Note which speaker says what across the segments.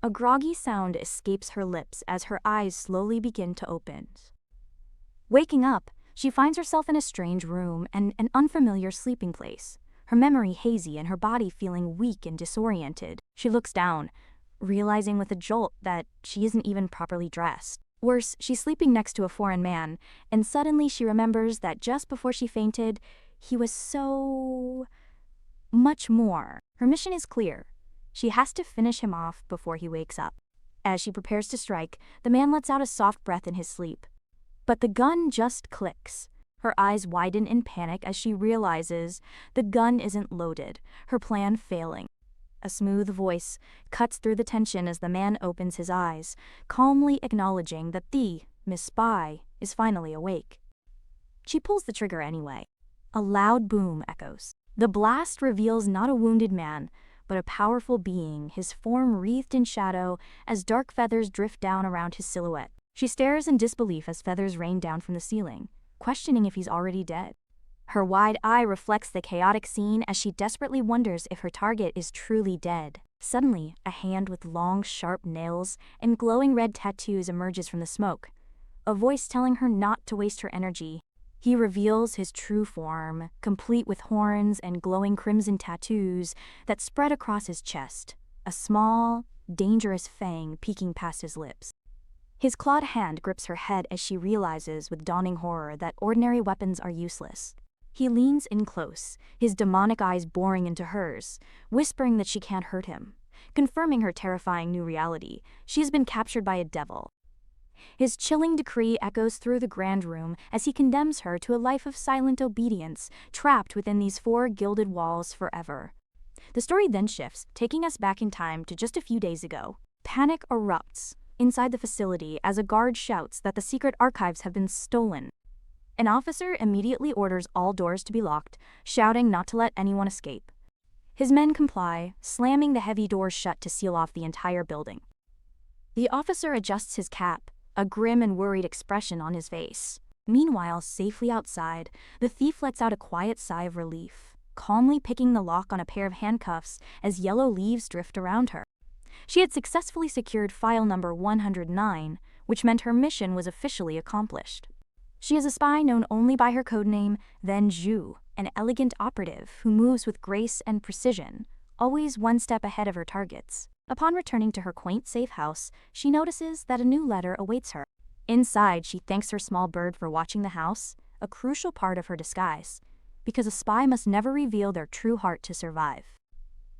Speaker 1: A groggy sound escapes her lips as her eyes slowly begin to open. Waking up, she finds herself in a strange room and an unfamiliar sleeping place, her memory hazy and her body feeling weak and disoriented. She looks down, realizing with a jolt that she isn't even properly dressed. Worse, she's sleeping next to a foreign man, and suddenly she remembers that just before she fainted, he was so much more. Her mission is clear. She has to finish him off before he wakes up. As she prepares to strike, the man lets out a soft breath in his sleep. But the gun just clicks. Her eyes widen in panic as she realizes the gun isn't loaded, her plan failing. A smooth voice cuts through the tension as the man opens his eyes, calmly acknowledging that the Miss Spy is finally awake. She pulls the trigger anyway. A loud boom echoes. The blast reveals not a wounded man, but a powerful being, his form wreathed in shadow as dark feathers drift down around his silhouette. She stares in disbelief as feathers rain down from the ceiling, questioning if he's already dead. Her wide eye reflects the chaotic scene as she desperately wonders if her target is truly dead. Suddenly, a hand with long, sharp nails and glowing red tattoos emerges from the smoke, a voice telling her not to waste her energy. He reveals his true form, complete with horns and glowing crimson tattoos that spread across his chest, a small, dangerous fang peeking past his lips. His clawed hand grips her head as she realizes with dawning horror that ordinary weapons are useless. He leans in close, his demonic eyes boring into hers, whispering that she can't hurt him, confirming her terrifying new reality. She has been captured by a devil. His chilling decree echoes through the grand room as he condemns her to a life of silent obedience, trapped within these 4 gilded walls forever. The story then shifts, taking us back in time to just a few days ago. Panic erupts inside the facility as a guard shouts that the secret archives have been stolen. An officer immediately orders all doors to be locked, shouting not to let anyone escape. His men comply, slamming the heavy doors shut to seal off the entire building. The officer adjusts his cap, a grim and worried expression on his face. Meanwhile, safely outside, the thief lets out a quiet sigh of relief, calmly picking the lock on a pair of handcuffs as yellow leaves drift around her. She had successfully secured file number 109, which meant her mission was officially accomplished. She is a spy known only by her codename, Then Zhu, an elegant operative who moves with grace and precision, always one step ahead of her targets. Upon returning to her quaint safe house, she notices that a new letter awaits her. Inside, she thanks her small bird for watching the house, a crucial part of her disguise, because a spy must never reveal their true heart to survive.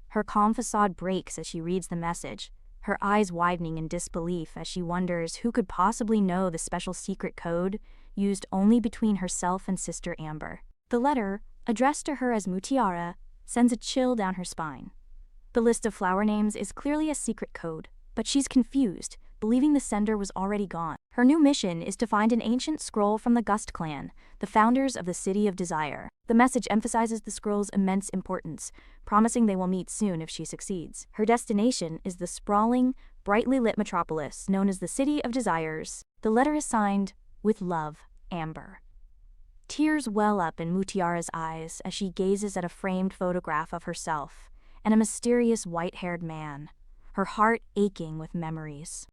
Speaker 1: Her calm facade breaks as she reads the message, her eyes widening in disbelief as she wonders who could possibly know the special secret code used only between herself and Sister Amber. The letter, addressed to her as Mutiara, sends a chill down her spine. The list of flower names is clearly a secret code, but she's confused, believing the sender was already gone. Her new mission is to find an ancient scroll from the Gust clan, the founders of the City of Desire. The message emphasizes the scroll's immense importance, promising they will meet soon if she succeeds. Her destination is the sprawling, brightly lit metropolis known as the City of Desires. The letter is signed, "With love, Amber." Tears well up in Mutiara's eyes as she gazes at a framed photograph of herself and a mysterious white-haired man, her heart aching with memories.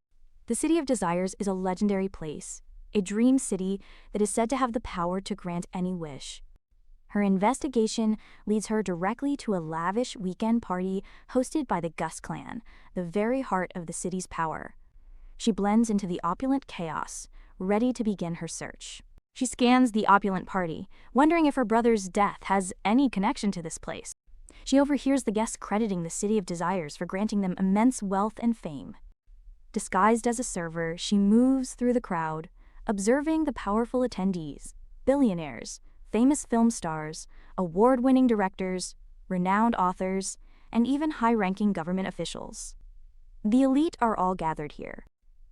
Speaker 1: The City of Desires is a legendary place, a dream city that is said to have the power to grant any wish. Her investigation leads her directly to a lavish weekend party hosted by the Gust clan, the very heart of the city's power. She blends into the opulent chaos, ready to begin her search. She scans the opulent party, wondering if her brother's death has any connection to this place. She overhears the guests crediting the City of Desires for granting them immense wealth and fame. Disguised as a server, she moves through the crowd, observing the powerful attendees, billionaires, famous film stars, award-winning directors, renowned authors, and even high-ranking government officials. The elite are all gathered here.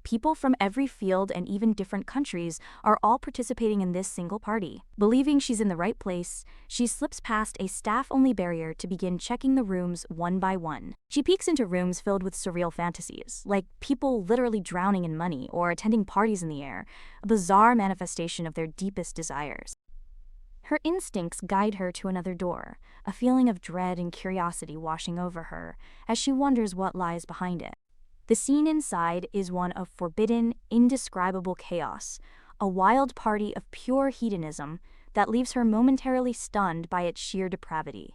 Speaker 1: People from every field and even different countries are all participating in this single party. Believing she's in the right place, she slips past a staff-only barrier to begin checking the rooms one by one. She peeks into rooms filled with surreal fantasies, like people literally drowning in money or attending parties in the air, a bizarre manifestation of their deepest desires. Her instincts guide her to another door, a feeling of dread and curiosity washing over her as she wonders what lies behind it. The scene inside is one of forbidden, indescribable chaos, a wild party of pure hedonism that leaves her momentarily stunned by its sheer depravity.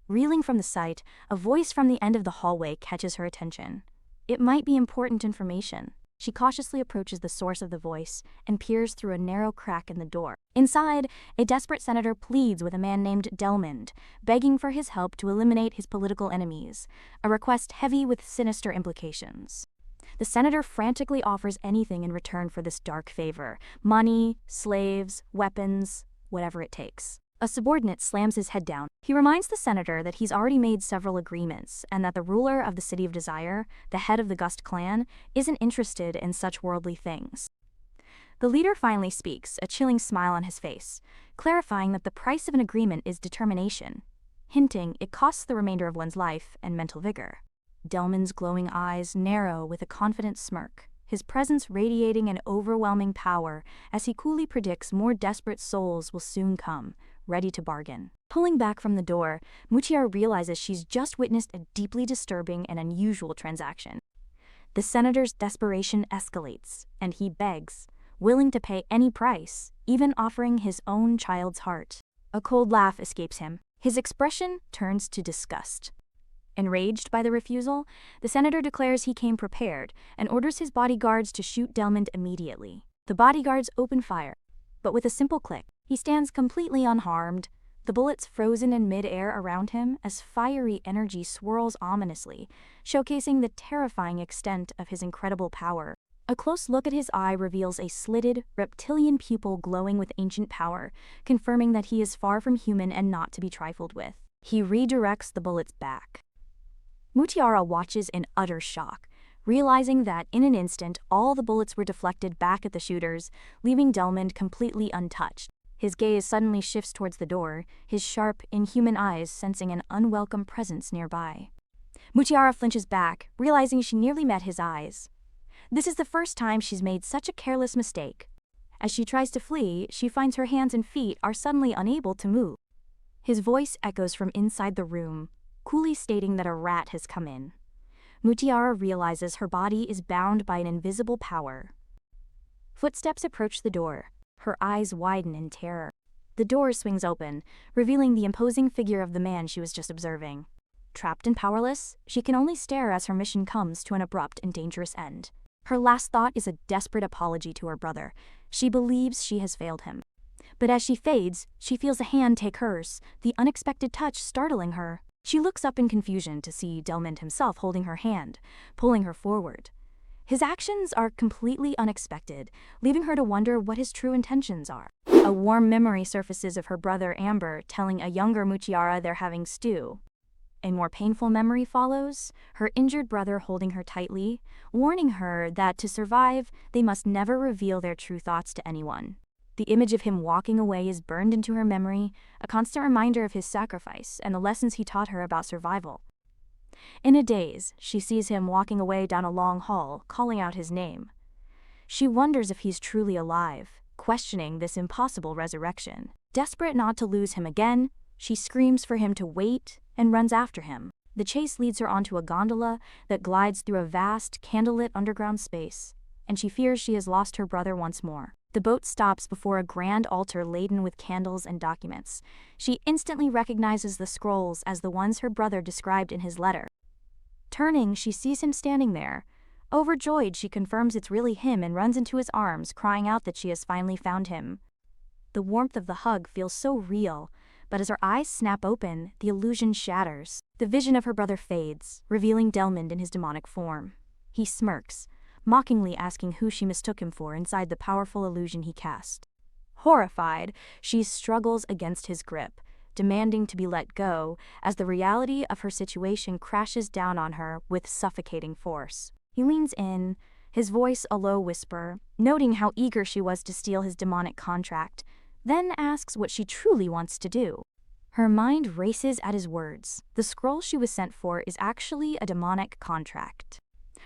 Speaker 1: Reeling from the sight, a voice from the end of the hallway catches her attention. It might be important information. She cautiously approaches the source of the voice and peers through a narrow crack in the door. Inside, a desperate senator pleads with a man named Delmond, begging for his help to eliminate his political enemies, a request heavy with sinister implications. The senator frantically offers anything in return for this dark favor: money, slaves, weapons, whatever it takes. A subordinate slams his head down. He reminds the senator that he's already made several agreements and that the ruler of the City of Desire, the head of the Gust clan, isn't interested in such worldly things. The leader finally speaks, a chilling smile on his face, clarifying that the price of an agreement is determination, hinting it costs the remainder of one's life and mental vigor. Delmond's glowing eyes narrow with a confident smirk, his presence radiating an overwhelming power as he coolly predicts more desperate souls will soon come, ready to bargain. Pulling back from the door, Mutiara realizes she's just witnessed a deeply disturbing and unusual transaction. The senator's desperation escalates, and he begs, willing to pay any price, even offering his own child's heart. A cold laugh escapes him. His expression turns to disgust. Enraged by the refusal, the senator declares he came prepared and orders his bodyguards to shoot Delmond immediately. The bodyguards open fire, but with a simple click, he stands completely unharmed, the bullets frozen in mid-air around him as fiery energy swirls ominously, showcasing the terrifying extent of his incredible power. A close look at his eye reveals a slitted, reptilian pupil glowing with ancient power, confirming that he is far from human and not to be trifled with. He redirects the bullets back. Mutiara watches in utter shock, realizing that in an instant all the bullets were deflected back at the shooters, leaving Delmond completely untouched. His gaze suddenly shifts towards the door, his sharp, inhuman eyes sensing an unwelcome presence nearby. Mutiara flinches back, realizing she nearly met his eyes. This is the first time she's made such a careless mistake. As she tries to flee, she finds her hands and feet are suddenly unable to move. His voice echoes from inside the room, coolly stating that a rat has come in. Mutiara realizes her body is bound by an invisible power. Footsteps approach the door. Her eyes widen in terror. The door swings open, revealing the imposing figure of the man she was just observing. Trapped and powerless, she can only stare as her mission comes to an abrupt and dangerous end. Her last thought is a desperate apology to her brother. She believes she has failed him. But as she fades, she feels a hand take hers, the unexpected touch startling her. She looks up in confusion to see Delmond himself holding her hand, pulling her forward. His actions are completely unexpected, leaving her to wonder what his true intentions are. A warm memory surfaces of her brother Amber telling a younger Mutiara they're having stew. A more painful memory follows, her injured brother holding her tightly, warning her that to survive, they must never reveal their true thoughts to anyone. The image of him walking away is burned into her memory, a constant reminder of his sacrifice and the lessons he taught her about survival. In a daze, she sees him walking away down a long hall, calling out his name. She wonders if he's truly alive, questioning this impossible resurrection. Desperate not to lose him again, she screams for him to wait and runs after him. The chase leads her onto a gondola that glides through a vast, candlelit underground space, and she fears she has lost her brother once more. The boat stops before a grand altar laden with candles and documents. She instantly recognizes the scrolls as the ones her brother described in his letter. Turning, she sees him standing there. Overjoyed, she confirms it's really him and runs into his arms, crying out that she has finally found him. The warmth of the hug feels so real, but as her eyes snap open, the illusion shatters. The vision of her brother fades, revealing Delmond in his demonic form. He smirks, mockingly asking who she mistook him for inside the powerful illusion he cast. Horrified, she struggles against his grip, demanding to be let go as the reality of her situation crashes down on her with suffocating force. He leans in, his voice a low whisper, noting how eager she was to steal his demonic contract, then asks what she truly wants to do. Her mind races at his words. The scroll she was sent for is actually a demonic contract.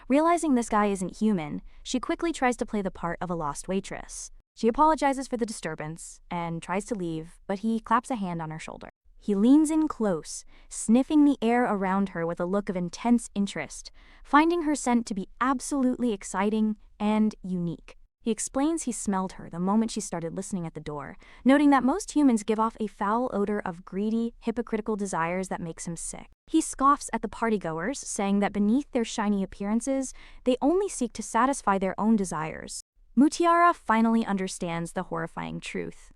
Speaker 1: Realizing this guy isn't human, she quickly tries to play the part of a lost waitress. She apologizes for the disturbance and tries to leave, but he claps a hand on her shoulder. He leans in close, sniffing the air around her with a look of intense interest, finding her scent to be absolutely exciting and unique. He explains he smelled her the moment she started listening at the door, noting that most humans give off a foul odor of greedy, hypocritical desires that makes him sick. He scoffs at the partygoers, saying that beneath their shiny appearances, they only seek to satisfy their own desires. Mutiara finally understands the horrifying truth.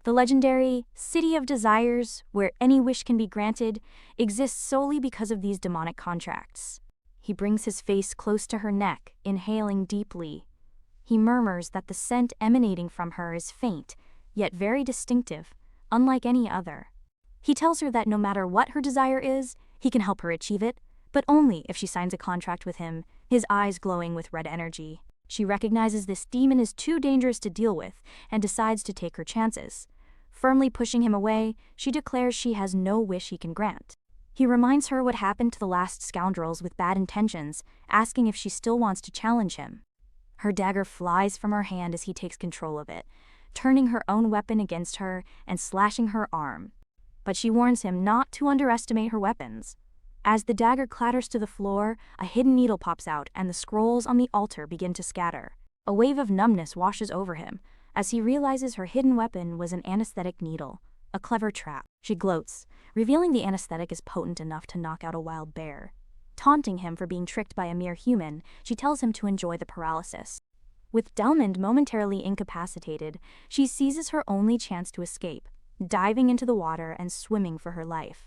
Speaker 1: The legendary City of Desires, where any wish can be granted, exists solely because of these demonic contracts. He brings his face close to her neck, inhaling deeply. He murmurs that the scent emanating from her is faint, yet very distinctive, unlike any other. He tells her that no matter what her desire is, he can help her achieve it, but only if she signs a contract with him, his eyes glowing with red energy. She recognizes this demon is too dangerous to deal with and decides to take her chances. Firmly pushing him away, she declares she has no wish he can grant. He reminds her what happened to the last scoundrels with bad intentions, asking if she still wants to challenge him. Her dagger flies from her hand as he takes control of it, turning her own weapon against her and slashing her arm. But she warns him not to underestimate her weapons. As the dagger clatters to the floor, a hidden needle pops out and the scrolls on the altar begin to scatter. A wave of numbness washes over him as he realizes her hidden weapon was an anesthetic needle, a clever trap. She gloats, revealing the anesthetic is potent enough to knock out a wild bear. Taunting him for being tricked by a mere human, she tells him to enjoy the paralysis. With Delmond momentarily incapacitated, she seizes her only chance to escape, diving into the water and swimming for her life.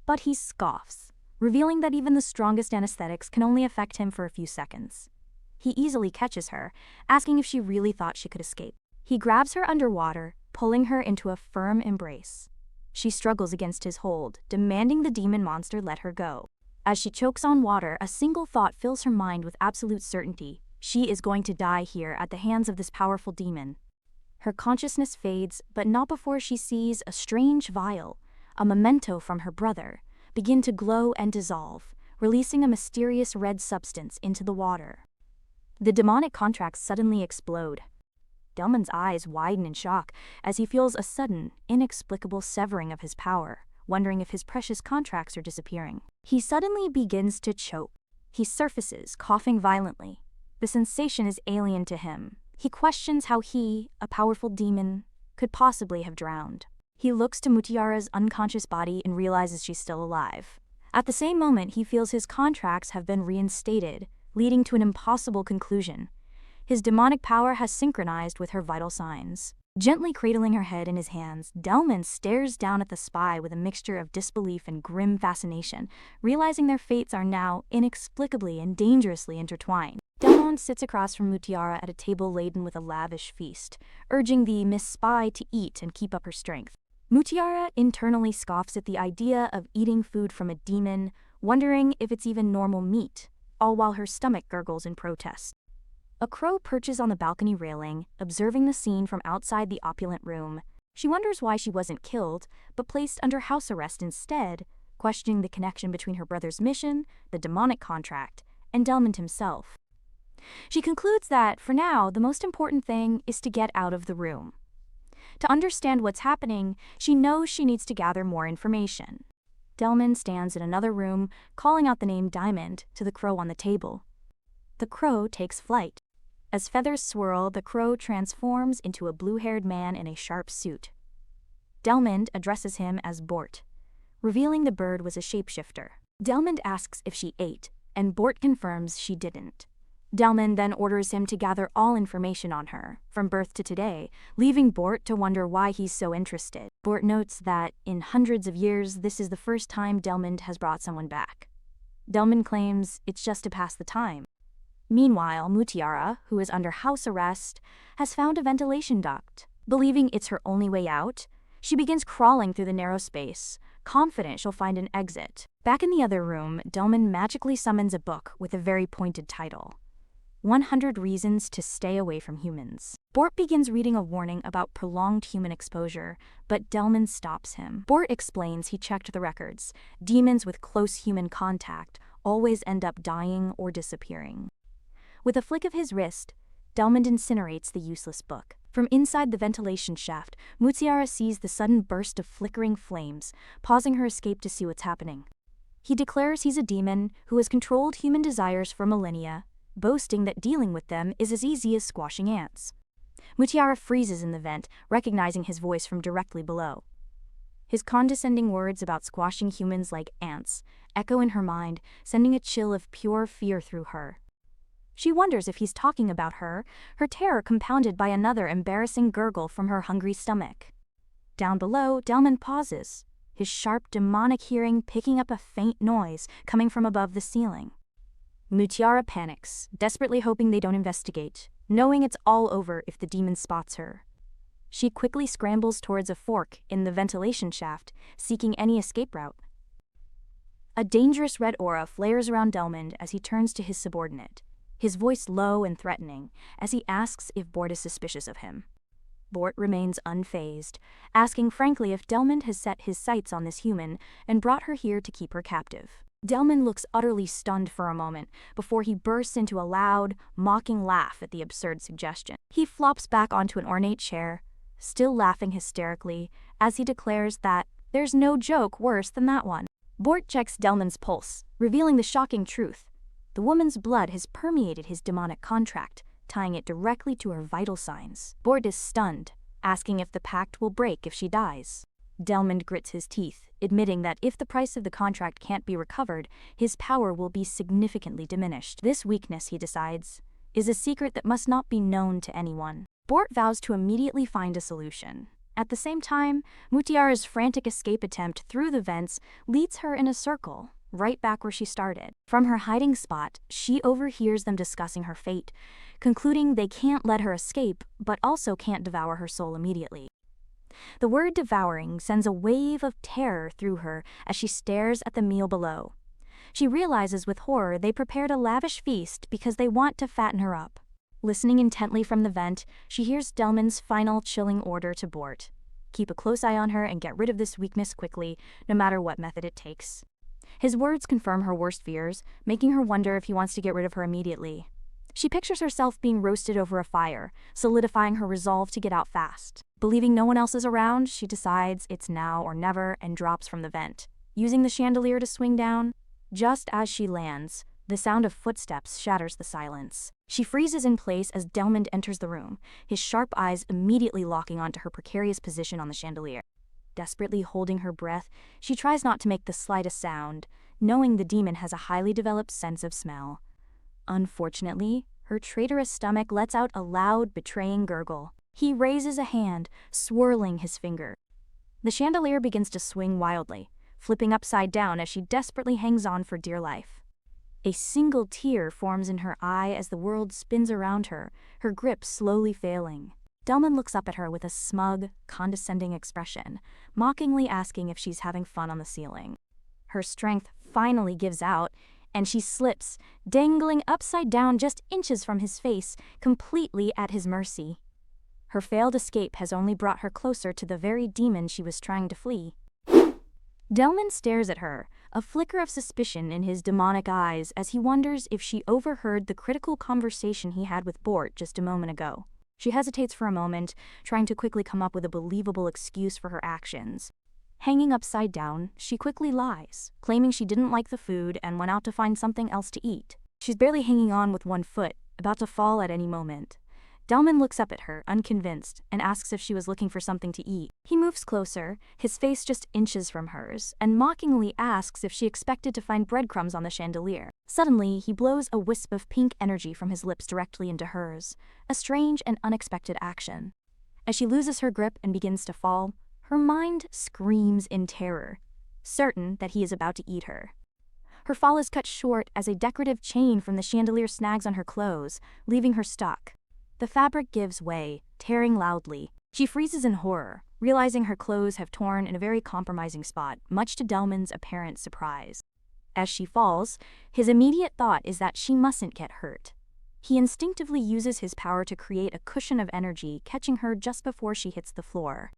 Speaker 1: But he scoffs, revealing that even the strongest anesthetics can only affect him for a few seconds. He easily catches her, asking if she really thought she could escape. He grabs her underwater, pulling her into a firm embrace. She struggles against his hold, demanding the demon monster let her go. As she chokes on water, a single thought fills her mind with absolute certainty. She is going to die here at the hands of this powerful demon. Her consciousness fades, but not before she sees a strange vial, a memento from her brother, begin to glow and dissolve, releasing a mysterious red substance into the water. The demonic contracts suddenly explode. Delmond's eyes widen in shock as he feels a sudden, inexplicable severing of his power, wondering if his precious contracts are disappearing. He suddenly begins to choke. He surfaces, coughing violently. The sensation is alien to him. He questions how he, a powerful demon, could possibly have drowned. He looks to Mutiara's unconscious body and realizes she's still alive. At the same moment, he feels his contracts have been reinstated, leading to an impossible conclusion. His demonic power has synchronized with her vital signs. Gently cradling her head in his hands, Delmond stares down at the spy with a mixture of disbelief and grim fascination, realizing their fates are now inexplicably and dangerously intertwined. Delmond sits across from Mutiara at a table laden with a lavish feast, urging the Miss Spy to eat and keep up her strength. Mutiara internally scoffs at the idea of eating food from a demon, wondering if it's even normal meat, all while her stomach gurgles in protest. A crow perches on the balcony railing, observing the scene from outside the opulent room. She wonders why she wasn't killed, but placed under house arrest instead, questioning the connection between her brother's mission, the demonic contract, and Delmond himself. She concludes that, for now, the most important thing is to get out of the room. To understand what's happening, she knows she needs to gather more information. Delmond stands in another room, calling out the name Diamond to the crow on the table. The crow takes flight. As feathers swirl, the crow transforms into a blue-haired man in a sharp suit. Delmond addresses him as Bort, revealing the bird was a shapeshifter. Delmond asks if she ate, and Bort confirms she didn't. Delmond then orders him to gather all information on her, from birth to today, leaving Bort to wonder why he's so interested. Bort notes that, in hundreds of years, this is the first time Delmond has brought someone back. Delmond claims it's just to pass the time. Meanwhile, Mutiara, who is under house arrest, has found a ventilation duct. Believing it's her only way out, she begins crawling through the narrow space, confident she'll find an exit. Back in the other room, Delmond magically summons a book with a very pointed title: 100 Reasons to Stay Away from Humans. Bort begins reading a warning about prolonged human exposure, but Delmond stops him. Bort explains he checked the records. Demons with close human contact always end up dying or disappearing. With a flick of his wrist, Delmond incinerates the useless book. From inside the ventilation shaft, Mutiara sees the sudden burst of flickering flames, pausing her escape to see what's happening. He declares he's a demon who has controlled human desires for millennia, boasting that dealing with them is as easy as squashing ants. Mutiara freezes in the vent, recognizing his voice from directly below. His condescending words about squashing humans like ants echo in her mind, sending a chill of pure fear through her. She wonders if he's talking about her, her terror compounded by another embarrassing gurgle from her hungry stomach. Down below, Delman pauses, his sharp demonic hearing picking up a faint noise coming from above the ceiling. Mutiara panics, desperately hoping they don't investigate, knowing it's all over if the demon spots her. She quickly scrambles towards a fork in the ventilation shaft, seeking any escape route. A dangerous red aura flares around Delmond as he turns to his subordinate, his voice low and threatening, as he asks if Bort is suspicious of him. Bort remains unfazed, asking frankly if Delmond has set his sights on this human and brought her here to keep her captive. Delmond looks utterly stunned for a moment before he bursts into a loud, mocking laugh at the absurd suggestion. He flops back onto an ornate chair, still laughing hysterically, as he declares that there's no joke worse than that one. Bort checks Delmond's pulse, revealing the shocking truth. The woman's blood has permeated his demonic contract, tying it directly to her vital signs. Bort is stunned, asking if the pact will break if she dies. Delmond grits his teeth, admitting that if the price of the contract can't be recovered, his power will be significantly diminished. This weakness, he decides, is a secret that must not be known to anyone. Bort vows to immediately find a solution. At the same time, Mutiara's frantic escape attempt through the vents leads her in a circle, right back where she started. From her hiding spot, she overhears them discussing her fate, concluding they can't let her escape, but also can't devour her soul immediately. The word devouring sends a wave of terror through her as she stares at the meal below. She realizes with horror they prepared a lavish feast because they want to fatten her up. Listening intently from the vent, she hears Delmond's final chilling order to Bort. Keep a close eye on her and get rid of this weakness quickly, no matter what method it takes. His words confirm her worst fears, making her wonder if he wants to get rid of her immediately. She pictures herself being roasted over a fire, solidifying her resolve to get out fast. Believing no one else is around, she decides it's now or never and drops from the vent, using the chandelier to swing down. Just as she lands, the sound of footsteps shatters the silence. She freezes in place as Delmond enters the room, his sharp eyes immediately locking onto her precarious position on the chandelier. Desperately holding her breath, she tries not to make the slightest sound, knowing the demon has a highly developed sense of smell. Unfortunately, her traitorous stomach lets out a loud, betraying gurgle. He raises a hand, swirling his finger. The chandelier begins to swing wildly, flipping upside down as she desperately hangs on for dear life. A single tear forms in her eye as the world spins around her, her grip slowly failing. Delmond looks up at her with a smug, condescending expression, mockingly asking if she's having fun on the ceiling. Her strength finally gives out, and she slips, dangling upside down just inches from his face, completely at his mercy. Her failed escape has only brought her closer to the very demon she was trying to flee. Delmond stares at her, a flicker of suspicion in his demonic eyes as he wonders if she overheard the critical conversation he had with Bort just a moment ago. She hesitates for a moment, trying to quickly come up with a believable excuse for her actions. Hanging upside down, she quickly lies, claiming she didn't like the food and went out to find something else to eat. She's barely hanging on with one foot, about to fall at any moment. Delmond looks up at her, unconvinced, and asks if she was looking for something to eat. He moves closer, his face just inches from hers, and mockingly asks if she expected to find breadcrumbs on the chandelier. Suddenly, he blows a wisp of pink energy from his lips directly into hers, a strange and unexpected action. As she loses her grip and begins to fall, her mind screams in terror, certain that he is about to eat her. Her fall is cut short as a decorative chain from the chandelier snags on her clothes, leaving her stuck. The fabric gives way, tearing loudly. She freezes in horror, realizing her clothes have torn in a very compromising spot, much to Delmond's apparent surprise. As she falls, his immediate thought is that she mustn't get hurt. He instinctively uses his power to create a cushion of energy, catching her just before she hits the floor.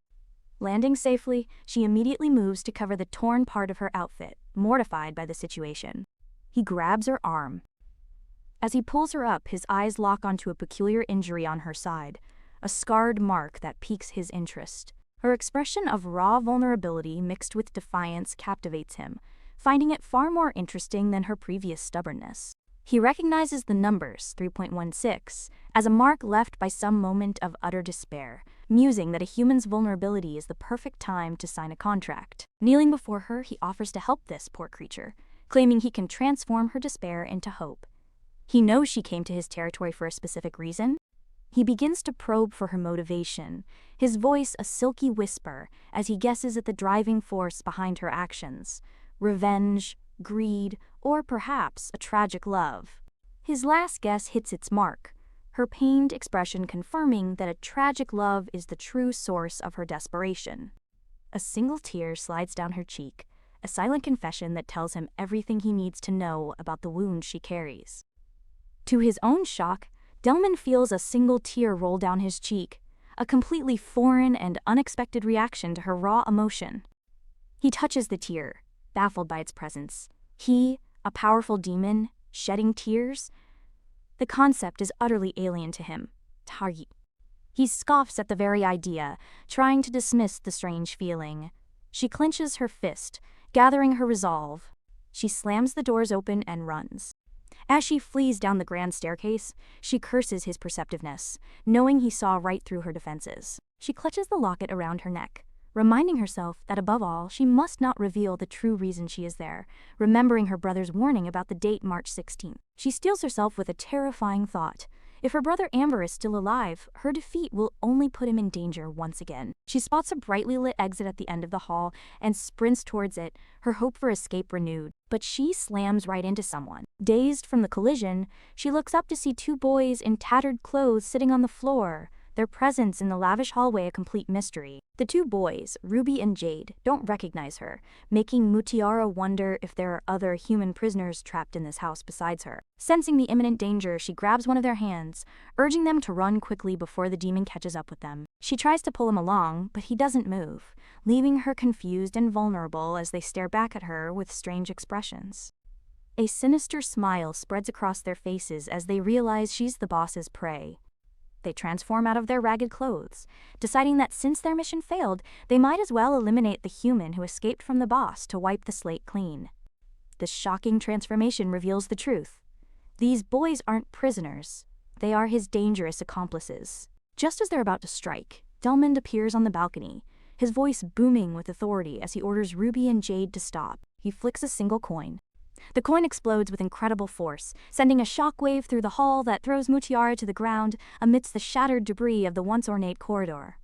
Speaker 1: Landing safely, she immediately moves to cover the torn part of her outfit, mortified by the situation. He grabs her arm. As he pulls her up, his eyes lock onto a peculiar injury on her side, a scarred mark that piques his interest. Her expression of raw vulnerability mixed with defiance captivates him, finding it far more interesting than her previous stubbornness. He recognizes the numbers, 3.16, as a mark left by some moment of utter despair, musing that a human's vulnerability is the perfect time to sign a contract. Kneeling before her, he offers to help this poor creature, claiming he can transform her despair into hope. He knows she came to his territory for a specific reason. He begins to probe for her motivation, his voice a silky whisper as he guesses at the driving force behind her actions: revenge, greed, or perhaps a tragic love. His last guess hits its mark, her pained expression confirming that a tragic love is the true source of her desperation. A single tear slides down her cheek, a silent confession that tells him everything he needs to know about the wound she carries. To his own shock, Delman feels a single tear roll down his cheek, a completely foreign and unexpected reaction to her raw emotion. He touches the tear, baffled by its presence. He, a powerful demon, shedding tears? The concept is utterly alien to him. Tari. He scoffs at the very idea, trying to dismiss the strange feeling. She clenches her fist, gathering her resolve. She slams the doors open and runs. As she flees down the grand staircase, she curses his perceptiveness, knowing he saw right through her defenses. She clutches the locket around her neck, reminding herself that above all, she must not reveal the true reason she is there, remembering her brother's warning about the date March 16th. She steels herself with a terrifying thought. If her brother Amber is still alive, her defeat will only put him in danger once again. She spots a brightly lit exit at the end of the hall and sprints towards it, her hope for escape renewed. But she slams right into someone. Dazed from the collision, she looks up to see two boys in tattered clothes sitting on the floor, their presence in the lavish hallway a complete mystery. The two boys, Ruby and Jade, don't recognize her, making Mutiara wonder if there are other human prisoners trapped in this house besides her. Sensing the imminent danger, she grabs one of their hands, urging them to run quickly before the demon catches up with them. She tries to pull him along, but he doesn't move, leaving her confused and vulnerable as they stare back at her with strange expressions. A sinister smile spreads across their faces as they realize she's the boss's prey. They transform out of their ragged clothes, deciding that since their mission failed, they might as well eliminate the human who escaped from the boss to wipe the slate clean. This shocking transformation reveals the truth. These boys aren't prisoners. They are his dangerous accomplices. Just as they're about to strike, Delmond appears on the balcony, his voice booming with authority as he orders Ruby and Jade to stop. He flicks a single coin. The coin explodes with incredible force, sending a shockwave through the hall that throws Mutiara to the ground amidst the shattered debris of the once ornate corridor.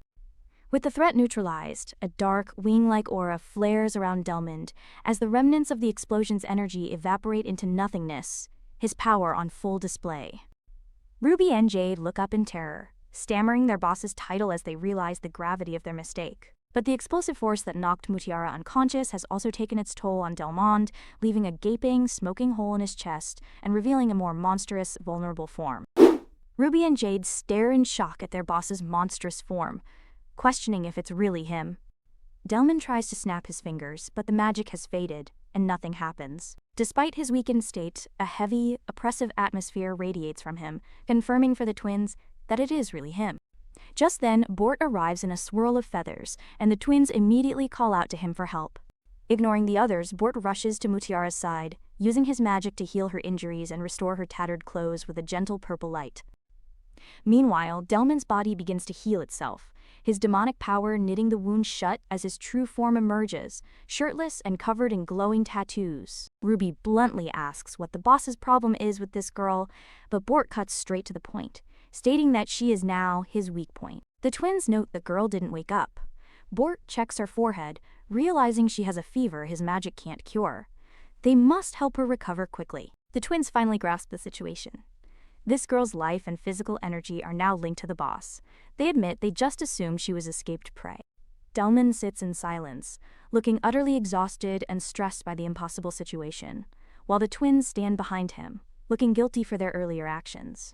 Speaker 1: With the threat neutralized, a dark, wing-like aura flares around Delmond as the remnants of the explosion's energy evaporate into nothingness, his power on full display. Ruby and Jade look up in terror, stammering their boss's title as they realize the gravity of their mistake. But the explosive force that knocked Mutiara unconscious has also taken its toll on Delmond, leaving a gaping, smoking hole in his chest and revealing a more monstrous, vulnerable form. Ruby and Jade stare in shock at their boss's monstrous form, questioning if it's really him. Delmond tries to snap his fingers, but the magic has faded, and nothing happens. Despite his weakened state, a heavy, oppressive atmosphere radiates from him, confirming for the twins that it is really him. Just then, Bort arrives in a swirl of feathers, and the twins immediately call out to him for help. Ignoring the others, Bort rushes to Mutiara's side, using his magic to heal her injuries and restore her tattered clothes with a gentle purple light. Meanwhile, Delmond's body begins to heal itself, his demonic power knitting the wound shut as his true form emerges, shirtless and covered in glowing tattoos. Ruby bluntly asks what the boss's problem is with this girl, but Bort cuts straight to the point, stating that she is now his weak point. The twins note the girl didn't wake up. Bort checks her forehead, realizing she has a fever his magic can't cure. They must help her recover quickly. The twins finally grasp the situation. This girl's life and physical energy are now linked to the boss. They admit they just assumed she was escaped prey. Delmond sits in silence, looking utterly exhausted and stressed by the impossible situation, while the twins stand behind him, looking guilty for their earlier actions.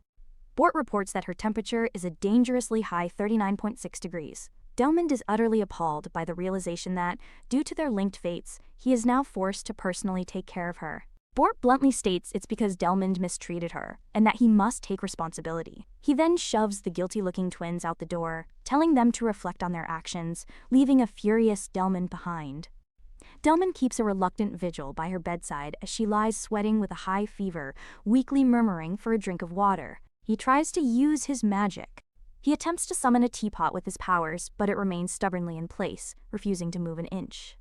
Speaker 1: Bort reports that her temperature is a dangerously high 39.6 degrees. Delmond is utterly appalled by the realization that, due to their linked fates, he is now forced to personally take care of her. Bort bluntly states it's because Delmond mistreated her, and that he must take responsibility. He then shoves the guilty-looking twins out the door, telling them to reflect on their actions, leaving a furious Delmond behind. Delmond keeps a reluctant vigil by her bedside as she lies sweating with a high fever, weakly murmuring for a drink of water. He tries to use his magic. He attempts to summon a teapot with his powers, but it remains stubbornly in place, refusing to move an inch.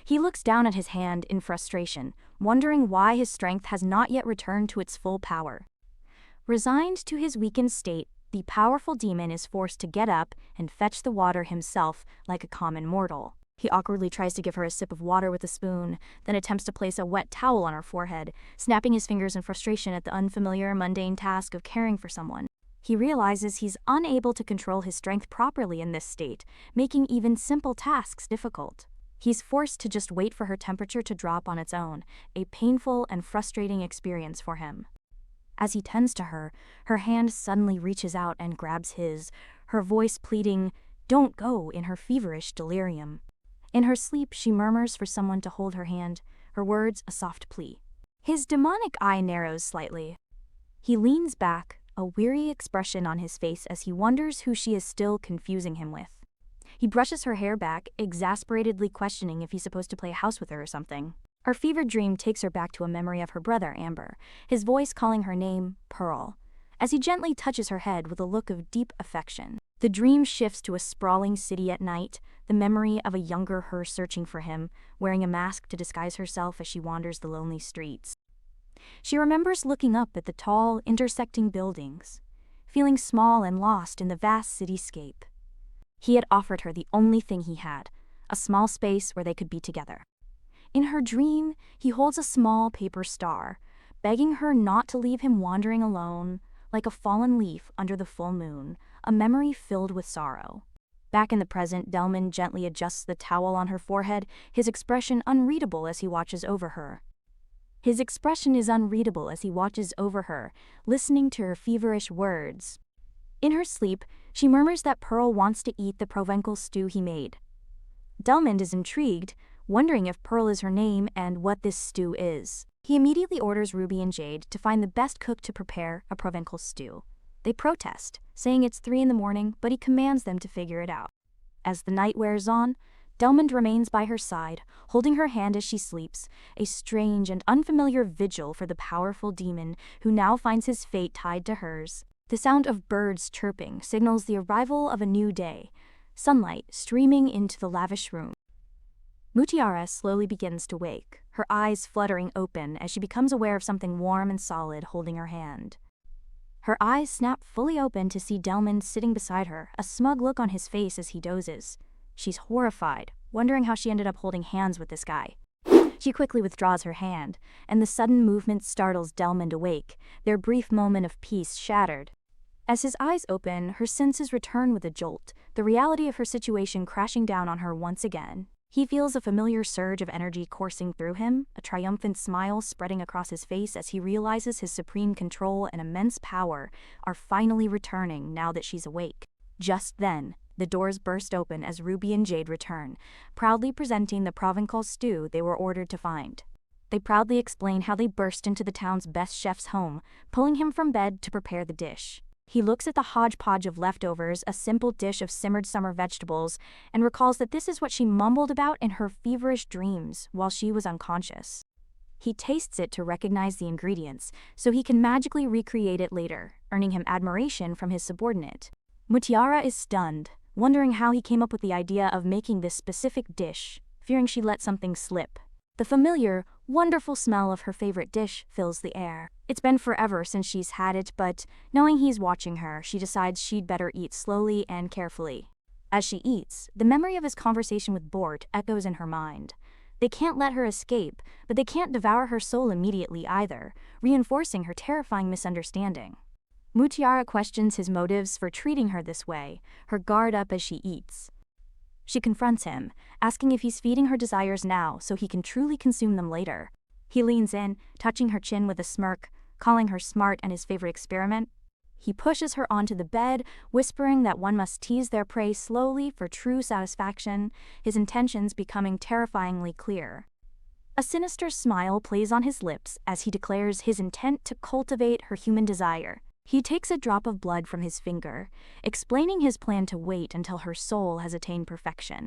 Speaker 1: He looks down at his hand in frustration, wondering why his strength has not yet returned to its full power. Resigned to his weakened state, the powerful demon is forced to get up and fetch the water himself like a common mortal. He awkwardly tries to give her a sip of water with a spoon, then attempts to place a wet towel on her forehead, snapping his fingers in frustration at the unfamiliar, mundane task of caring for someone. He realizes he's unable to control his strength properly in this state, making even simple tasks difficult. He's forced to just wait for her temperature to drop on its own, a painful and frustrating experience for him. As he tends to her, her hand suddenly reaches out and grabs his, her voice pleading, "Don't go," in her feverish delirium. In her sleep, she murmurs for someone to hold her hand, her words a soft plea. His demonic eye narrows slightly. He leans back, a weary expression on his face as he wonders who she is still confusing him with. He brushes her hair back, exasperatedly questioning if he's supposed to play house with her or something. Her fevered dream takes her back to a memory of her brother, Amber, his voice calling her name, Pearl, as he gently touches her head with a look of deep affection. The dream shifts to a sprawling city at night, the memory of a younger her searching for him, wearing a mask to disguise herself as she wanders the lonely streets. She remembers looking up at the tall, intersecting buildings, feeling small and lost in the vast cityscape. He had offered her the only thing he had, a small space where they could be together. In her dream, he holds a small paper star, begging her not to leave him wandering alone, like a fallen leaf under the full moon, a memory filled with sorrow. Back in the present, Delmond gently adjusts the towel on her forehead, his expression unreadable as he watches over her. His expression is unreadable as he watches over her, listening to her feverish words. In her sleep, she murmurs that Pearl wants to eat the Provençal stew he made. Delmond is intrigued, wondering if Pearl is her name and what this stew is. He immediately orders Ruby and Jade to find the best cook to prepare a Provençal stew. They protest, saying it's 3 a.m, but he commands them to figure it out. As the night wears on, Delmond remains by her side, holding her hand as she sleeps, a strange and unfamiliar vigil for the powerful demon who now finds his fate tied to hers. The sound of birds chirping signals the arrival of a new day, sunlight streaming into the lavish room. Mutiara slowly begins to wake, her eyes fluttering open as she becomes aware of something warm and solid holding her hand. Her eyes snap fully open to see Delmond sitting beside her, a smug look on his face as he dozes. She's horrified, wondering how she ended up holding hands with this guy. She quickly withdraws her hand, and the sudden movement startles Delmond awake, their brief moment of peace shattered. As his eyes open, her senses return with a jolt, the reality of her situation crashing down on her once again. He feels a familiar surge of energy coursing through him, a triumphant smile spreading across his face as he realizes his supreme control and immense power are finally returning now that she's awake. Just then, the doors burst open as Ruby and Jade return, proudly presenting the Provençal stew they were ordered to find. They proudly explain how they burst into the town's best chef's home, pulling him from bed to prepare the dish. He looks at the hodgepodge of leftovers, a simple dish of simmered summer vegetables, and recalls that this is what she mumbled about in her feverish dreams while she was unconscious. He tastes it to recognize the ingredients, so he can magically recreate it later, earning him admiration from his subordinate. Mutiara is stunned, wondering how he came up with the idea of making this specific dish, fearing she let something slip. The familiar, wonderful smell of her favorite dish fills the air. It's been forever since she's had it, but knowing he's watching her, she decides she'd better eat slowly and carefully. As she eats, the memory of his conversation with Bort echoes in her mind. They can't let her escape, but they can't devour her soul immediately either, reinforcing her terrifying misunderstanding. Mutiara questions his motives for treating her this way, her guard up as she eats. She confronts him, asking if he's feeding her desires now so he can truly consume them later. He leans in, touching her chin with a smirk, calling her smart and his favorite experiment. He pushes her onto the bed, whispering that one must tease their prey slowly for true satisfaction, his intentions becoming terrifyingly clear. A sinister smile plays on his lips as he declares his intent to cultivate her human desire. He takes a drop of blood from his finger, explaining his plan to wait until her soul has attained perfection.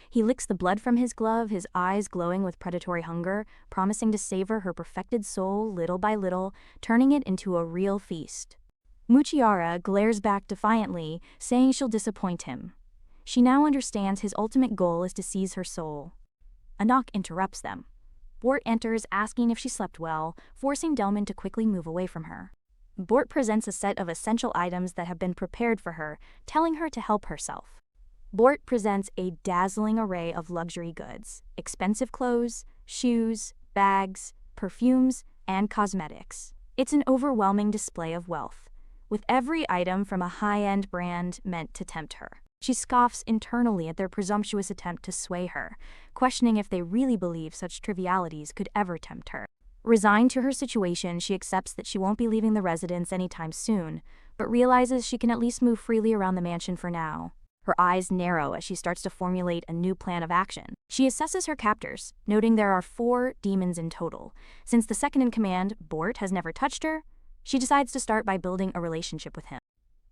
Speaker 1: He licks the blood from his glove, his eyes glowing with predatory hunger, promising to savor her perfected soul little by little, turning it into a real feast. Mutiara glares back defiantly, saying she'll disappoint him. She now understands his ultimate goal is to seize her soul. A knock interrupts them. Bort enters, asking if she slept well, forcing Delman to quickly move away from her. Bort presents a set of essential items that have been prepared for her, telling her to help herself. Bort presents a dazzling array of luxury goods, expensive clothes, shoes, bags, perfumes, and cosmetics. It's an overwhelming display of wealth, with every item from a high-end brand meant to tempt her. She scoffs internally at their presumptuous attempt to sway her, questioning if they really believe such trivialities could ever tempt her. Resigned to her situation, she accepts that she won't be leaving the residence anytime soon, but realizes she can at least move freely around the mansion for now. Her eyes narrow as she starts to formulate a new plan of action. She assesses her captors, noting there are 4 demons in total. Since the second-in-command, Bort, has never touched her, she decides to start by building a relationship with him.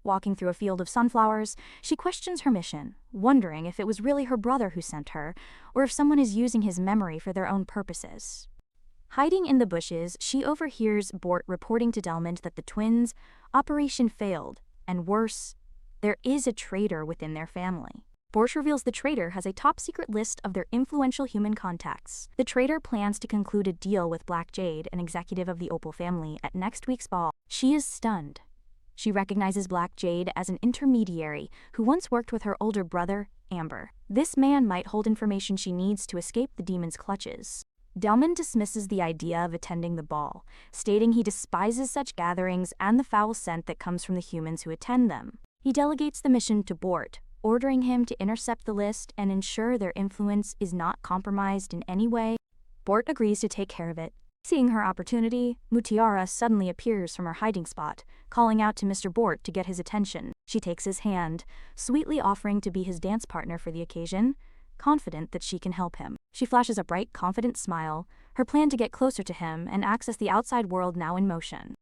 Speaker 1: Walking through a field of sunflowers, she questions her mission, wondering if it was really her brother who sent her, or if someone is using his memory for their own purposes. Hiding in the bushes, she overhears Bort reporting to Delman that the twins' operation failed, and worse, there is a traitor within their family. Bort reveals the traitor has a top-secret list of their influential human contacts. The traitor plans to conclude a deal with Black Jade, an executive of the Opal family, at next week's ball. She is stunned. She recognizes Black Jade as an intermediary who once worked with her older brother, Amber. This man might hold information she needs to escape the demon's clutches. Delman dismisses the idea of attending the ball, stating he despises such gatherings and the foul scent that comes from the humans who attend them. He delegates the mission to Bort, ordering him to intercept the list and ensure their influence is not compromised in any way. Bort agrees to take care of it. Seeing her opportunity, Mutiara suddenly appears from her hiding spot, calling out to Mr. Bort to get his attention. She takes his hand, sweetly offering to be his dance partner for the occasion, confident that she can help him. She flashes a bright, confident smile, her plan to get closer to him and access the outside world now in motion.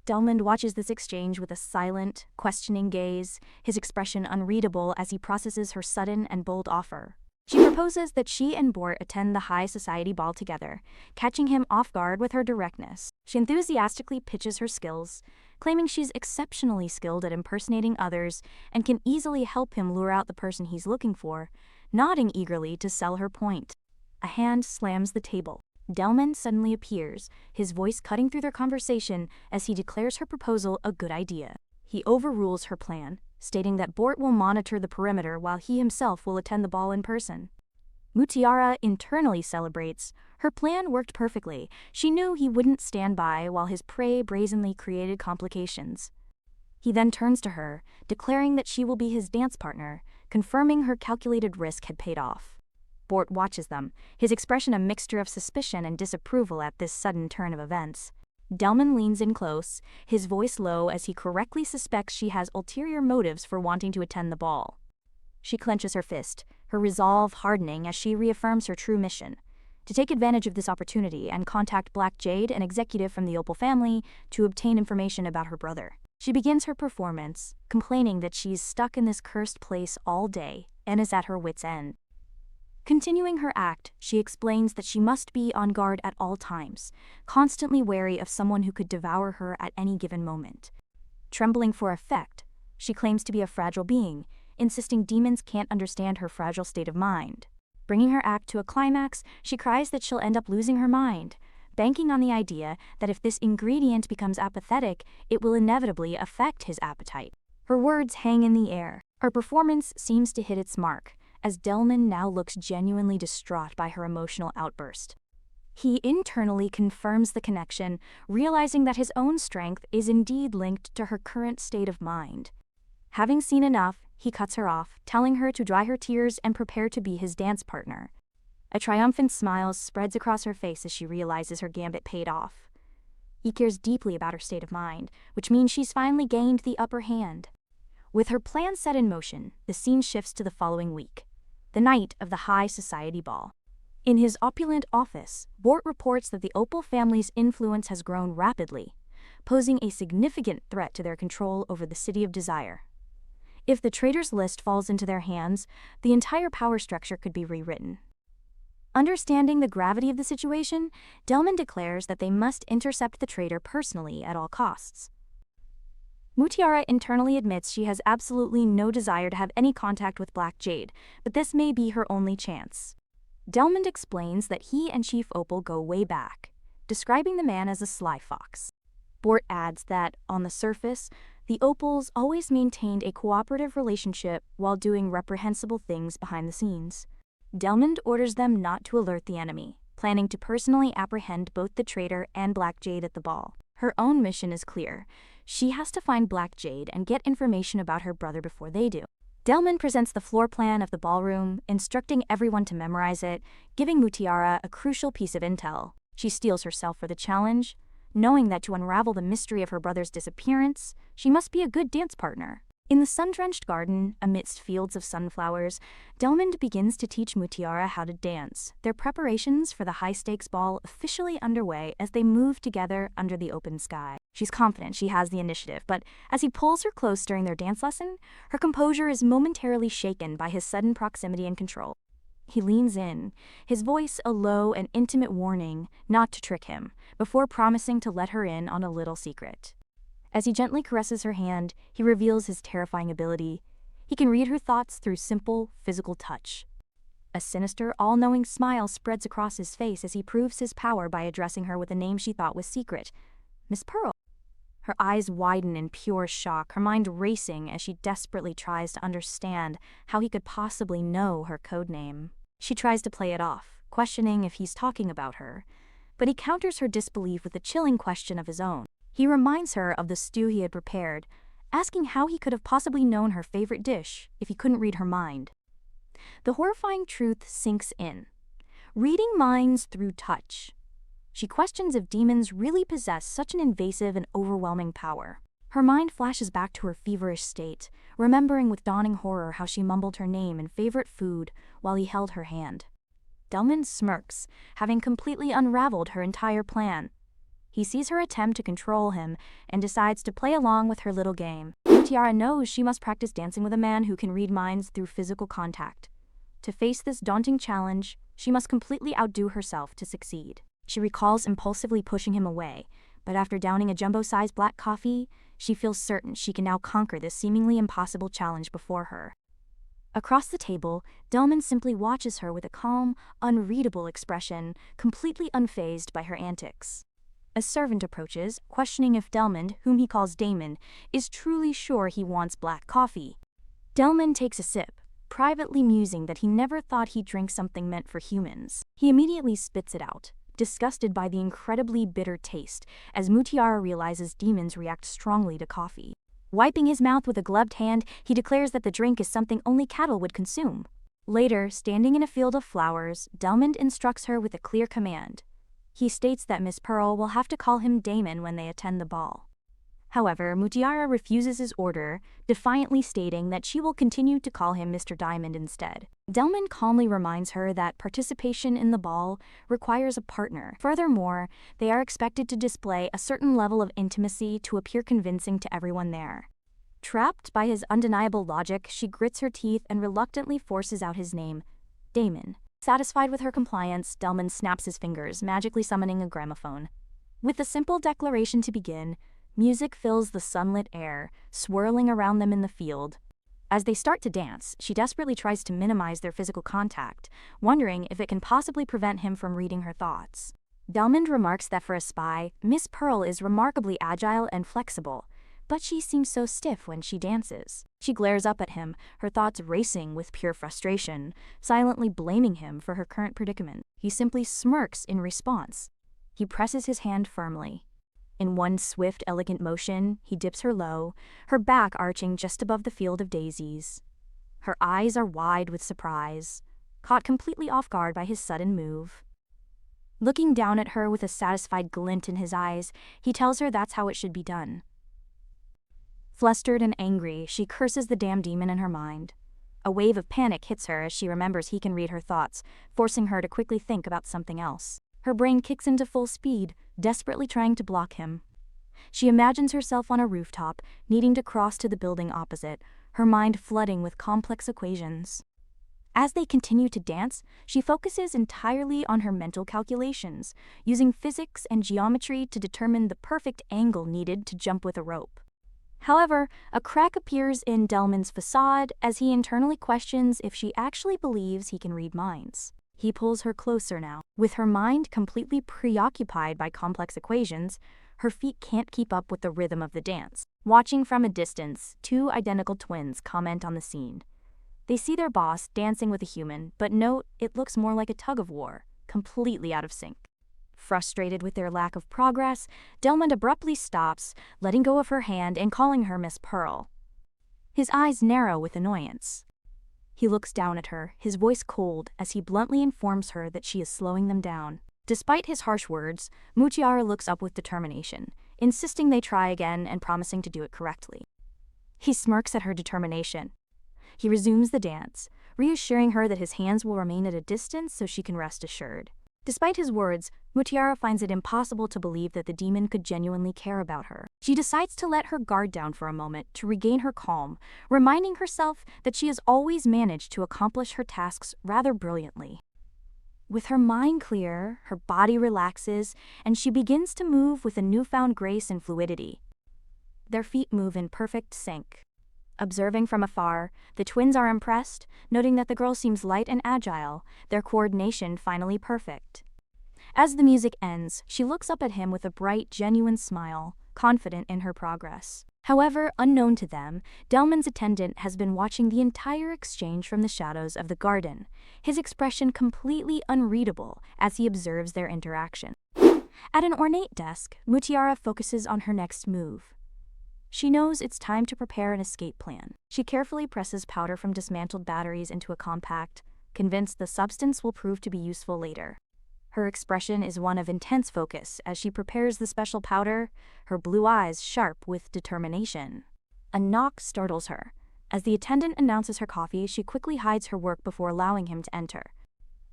Speaker 1: Delman watches this exchange with a silent, questioning gaze, his expression unreadable as he processes her sudden and bold offer. She proposes that she and Bort attend the high society ball together, catching him off guard with her directness. She enthusiastically pitches her skills, claiming she's exceptionally skilled at impersonating others and can easily help him lure out the person he's looking for, nodding eagerly to sell her point. A hand slams the table. Delman suddenly appears, his voice cutting through their conversation as he declares her proposal a good idea. He overrules her plan, stating that Bort will monitor the perimeter while he himself will attend the ball in person. Mutiara internally celebrates. Her plan worked perfectly. She knew he wouldn't stand by while his prey brazenly created complications. He then turns to her, declaring that she will be his dance partner, confirming her calculated risk had paid off. Bort watches them, his expression a mixture of suspicion and disapproval at this sudden turn of events. Delman leans in close, his voice low as he correctly suspects she has ulterior motives for wanting to attend the ball. She clenches her fist, her resolve hardening as she reaffirms her true mission: to take advantage of this opportunity and contact Black Jade, an executive from the Opal family, to obtain information about her brother. She begins her performance, complaining that she's stuck in this cursed place all day and is at her wit's end. Continuing her act, she explains that she must be on guard at all times, constantly wary of someone who could devour her at any given moment. Trembling for effect, she claims to be a fragile being, insisting demons can't understand her fragile state of mind. Bringing her act to a climax, she cries that she'll end up losing her mind, banking on the idea that if this ingredient becomes apathetic, it will inevitably affect his appetite. Her words hang in the air. Her performance seems to hit its mark, as Delman now looks genuinely distraught by her emotional outburst. He internally confirms the connection, realizing that his own strength is indeed linked to her current state of mind. Having seen enough, he cuts her off, telling her to dry her tears and prepare to be his dance partner. A triumphant smile spreads across her face as she realizes her gambit paid off. He cares deeply about her state of mind, which means she's finally gained the upper hand. With her plan set in motion, the scene shifts to the following week, the night of the high society ball. In his opulent office, Bort reports that the Opal family's influence has grown rapidly, posing a significant threat to their control over the City of Desire. If the traitors' list falls into their hands, the entire power structure could be rewritten. Understanding the gravity of the situation, Delman declares that they must intercept the traitor personally at all costs. Mutiara internally admits she has absolutely no desire to have any contact with Black Jade, but this may be her only chance. Delman explains that he and Chief Opal go way back, describing the man as a sly fox. Bort adds that, on the surface, the Opals always maintained a cooperative relationship while doing reprehensible things behind the scenes. Delman orders them not to alert the enemy, planning to personally apprehend both the traitor and Black Jade at the ball. Her own mission is clear. She has to find Black Jade and get information about her brother before they do. Delman presents the floor plan of the ballroom, instructing everyone to memorize it, giving Mutiara a crucial piece of intel. She steels herself for the challenge, knowing that to unravel the mystery of her brother's disappearance, she must be a good dance partner. In the sun-drenched garden, amidst fields of sunflowers, Delman begins to teach Mutiara how to dance, their preparations for the high-stakes ball officially underway as they move together under the open sky. She's confident she has the initiative, but as he pulls her close during their dance lesson, her composure is momentarily shaken by his sudden proximity and control. He leans in, his voice a low and intimate warning not to trick him, before promising to let her in on a little secret. As he gently caresses her hand, he reveals his terrifying ability. He can read her thoughts through simple, physical touch. A sinister, all-knowing smile spreads across his face as he proves his power by addressing her with a name she thought was secret, Miss Pearl. Her eyes widen in pure shock, her mind racing as she desperately tries to understand how he could possibly know her codename. She tries to play it off, questioning if he's talking about her, but he counters her disbelief with a chilling question of his own. He reminds her of the stew he had prepared, asking how he could have possibly known her favorite dish if he couldn't read her mind. The horrifying truth sinks in. Reading minds through touch. She questions if demons really possess such an invasive and overwhelming power. Her mind flashes back to her feverish state, remembering with dawning horror how she mumbled her name and favorite food while he held her hand. Delman smirks, having completely unraveled her entire plan. He sees her attempt to control him and decides to play along with her little game. Mutiara knows she must practice dancing with a man who can read minds through physical contact. To face this daunting challenge, she must completely outdo herself to succeed. She recalls impulsively pushing him away, but after downing a jumbo-sized black coffee, she feels certain she can now conquer this seemingly impossible challenge before her. Across the table, Delman simply watches her with a calm, unreadable expression, completely unfazed by her antics. A servant approaches, questioning if Delman, whom he calls Damon, is truly sure he wants black coffee. Delman takes a sip, privately musing that he never thought he'd drink something meant for humans. He immediately spits it out, disgusted by the incredibly bitter taste, as Mutiara realizes demons react strongly to coffee. Wiping his mouth with a gloved hand, he declares that the drink is something only cattle would consume. Later, standing in a field of flowers, Delman instructs her with a clear command. He states that Miss Pearl will have to call him Damon when they attend the ball. However, Mutiara refuses his order, defiantly stating that she will continue to call him Mr. Diamond instead. Delman calmly reminds her that participation in the ball requires a partner. Furthermore, they are expected to display a certain level of intimacy to appear convincing to everyone there. Trapped by his undeniable logic, she grits her teeth and reluctantly forces out his name, Damon. Satisfied with her compliance, Delman snaps his fingers, magically summoning a gramophone. With a simple declaration to begin, music fills the sunlit air, swirling around them in the field. As they start to dance, she desperately tries to minimize their physical contact, wondering if it can possibly prevent him from reading her thoughts. Delman remarks that for a spy, Miss Pearl is remarkably agile and flexible, but she seems so stiff when she dances. She glares up at him, her thoughts racing with pure frustration, silently blaming him for her current predicament. He simply smirks in response. He presses his hand firmly. In one swift, elegant motion, he dips her low, her back arching just above the field of daisies. Her eyes are wide with surprise, caught completely off guard by his sudden move. Looking down at her with a satisfied glint in his eyes, he tells her that's how it should be done. Flustered and angry, she curses the damn demon in her mind. A wave of panic hits her as she remembers he can read her thoughts, forcing her to quickly think about something else. Her brain kicks into full speed, desperately trying to block him. She imagines herself on a rooftop, needing to cross to the building opposite, her mind flooding with complex equations. As they continue to dance, she focuses entirely on her mental calculations, using physics and geometry to determine the perfect angle needed to jump with a rope. However, a crack appears in Delman's facade as he internally questions if she actually believes he can read minds. He pulls her closer now. With her mind completely preoccupied by complex equations, her feet can't keep up with the rhythm of the dance. Watching from a distance, two identical twins comment on the scene. They see their boss dancing with a human, but note it looks more like a tug-of-war, completely out of sync. Frustrated with their lack of progress, Delman abruptly stops, letting go of her hand and calling her Miss Pearl. His eyes narrow with annoyance. He looks down at her, his voice cold, as he bluntly informs her that she is slowing them down. Despite his harsh words, Mutiara looks up with determination, insisting they try again and promising to do it correctly. He smirks at her determination. He resumes the dance, reassuring her that his hands will remain at a distance so she can rest assured. Despite his words, Mutiara finds it impossible to believe that the demon could genuinely care about her. She decides to let her guard down for a moment to regain her calm, reminding herself that she has always managed to accomplish her tasks rather brilliantly. With her mind clear, her body relaxes, and she begins to move with a newfound grace and fluidity. Their feet move in perfect sync. Observing from afar, the twins are impressed, noting that the girl seems light and agile, their coordination finally perfect. As the music ends, she looks up at him with a bright, genuine smile, confident in her progress. However, unknown to them, Delman's attendant has been watching the entire exchange from the shadows of the garden, his expression completely unreadable as he observes their interaction. At an ornate desk, Mutiara focuses on her next move. She knows it's time to prepare an escape plan. She carefully presses powder from dismantled batteries into a compact, convinced the substance will prove to be useful later. Her expression is one of intense focus as she prepares the special powder, her blue eyes sharp with determination. A knock startles her. As the attendant announces her coffee, she quickly hides her work before allowing him to enter.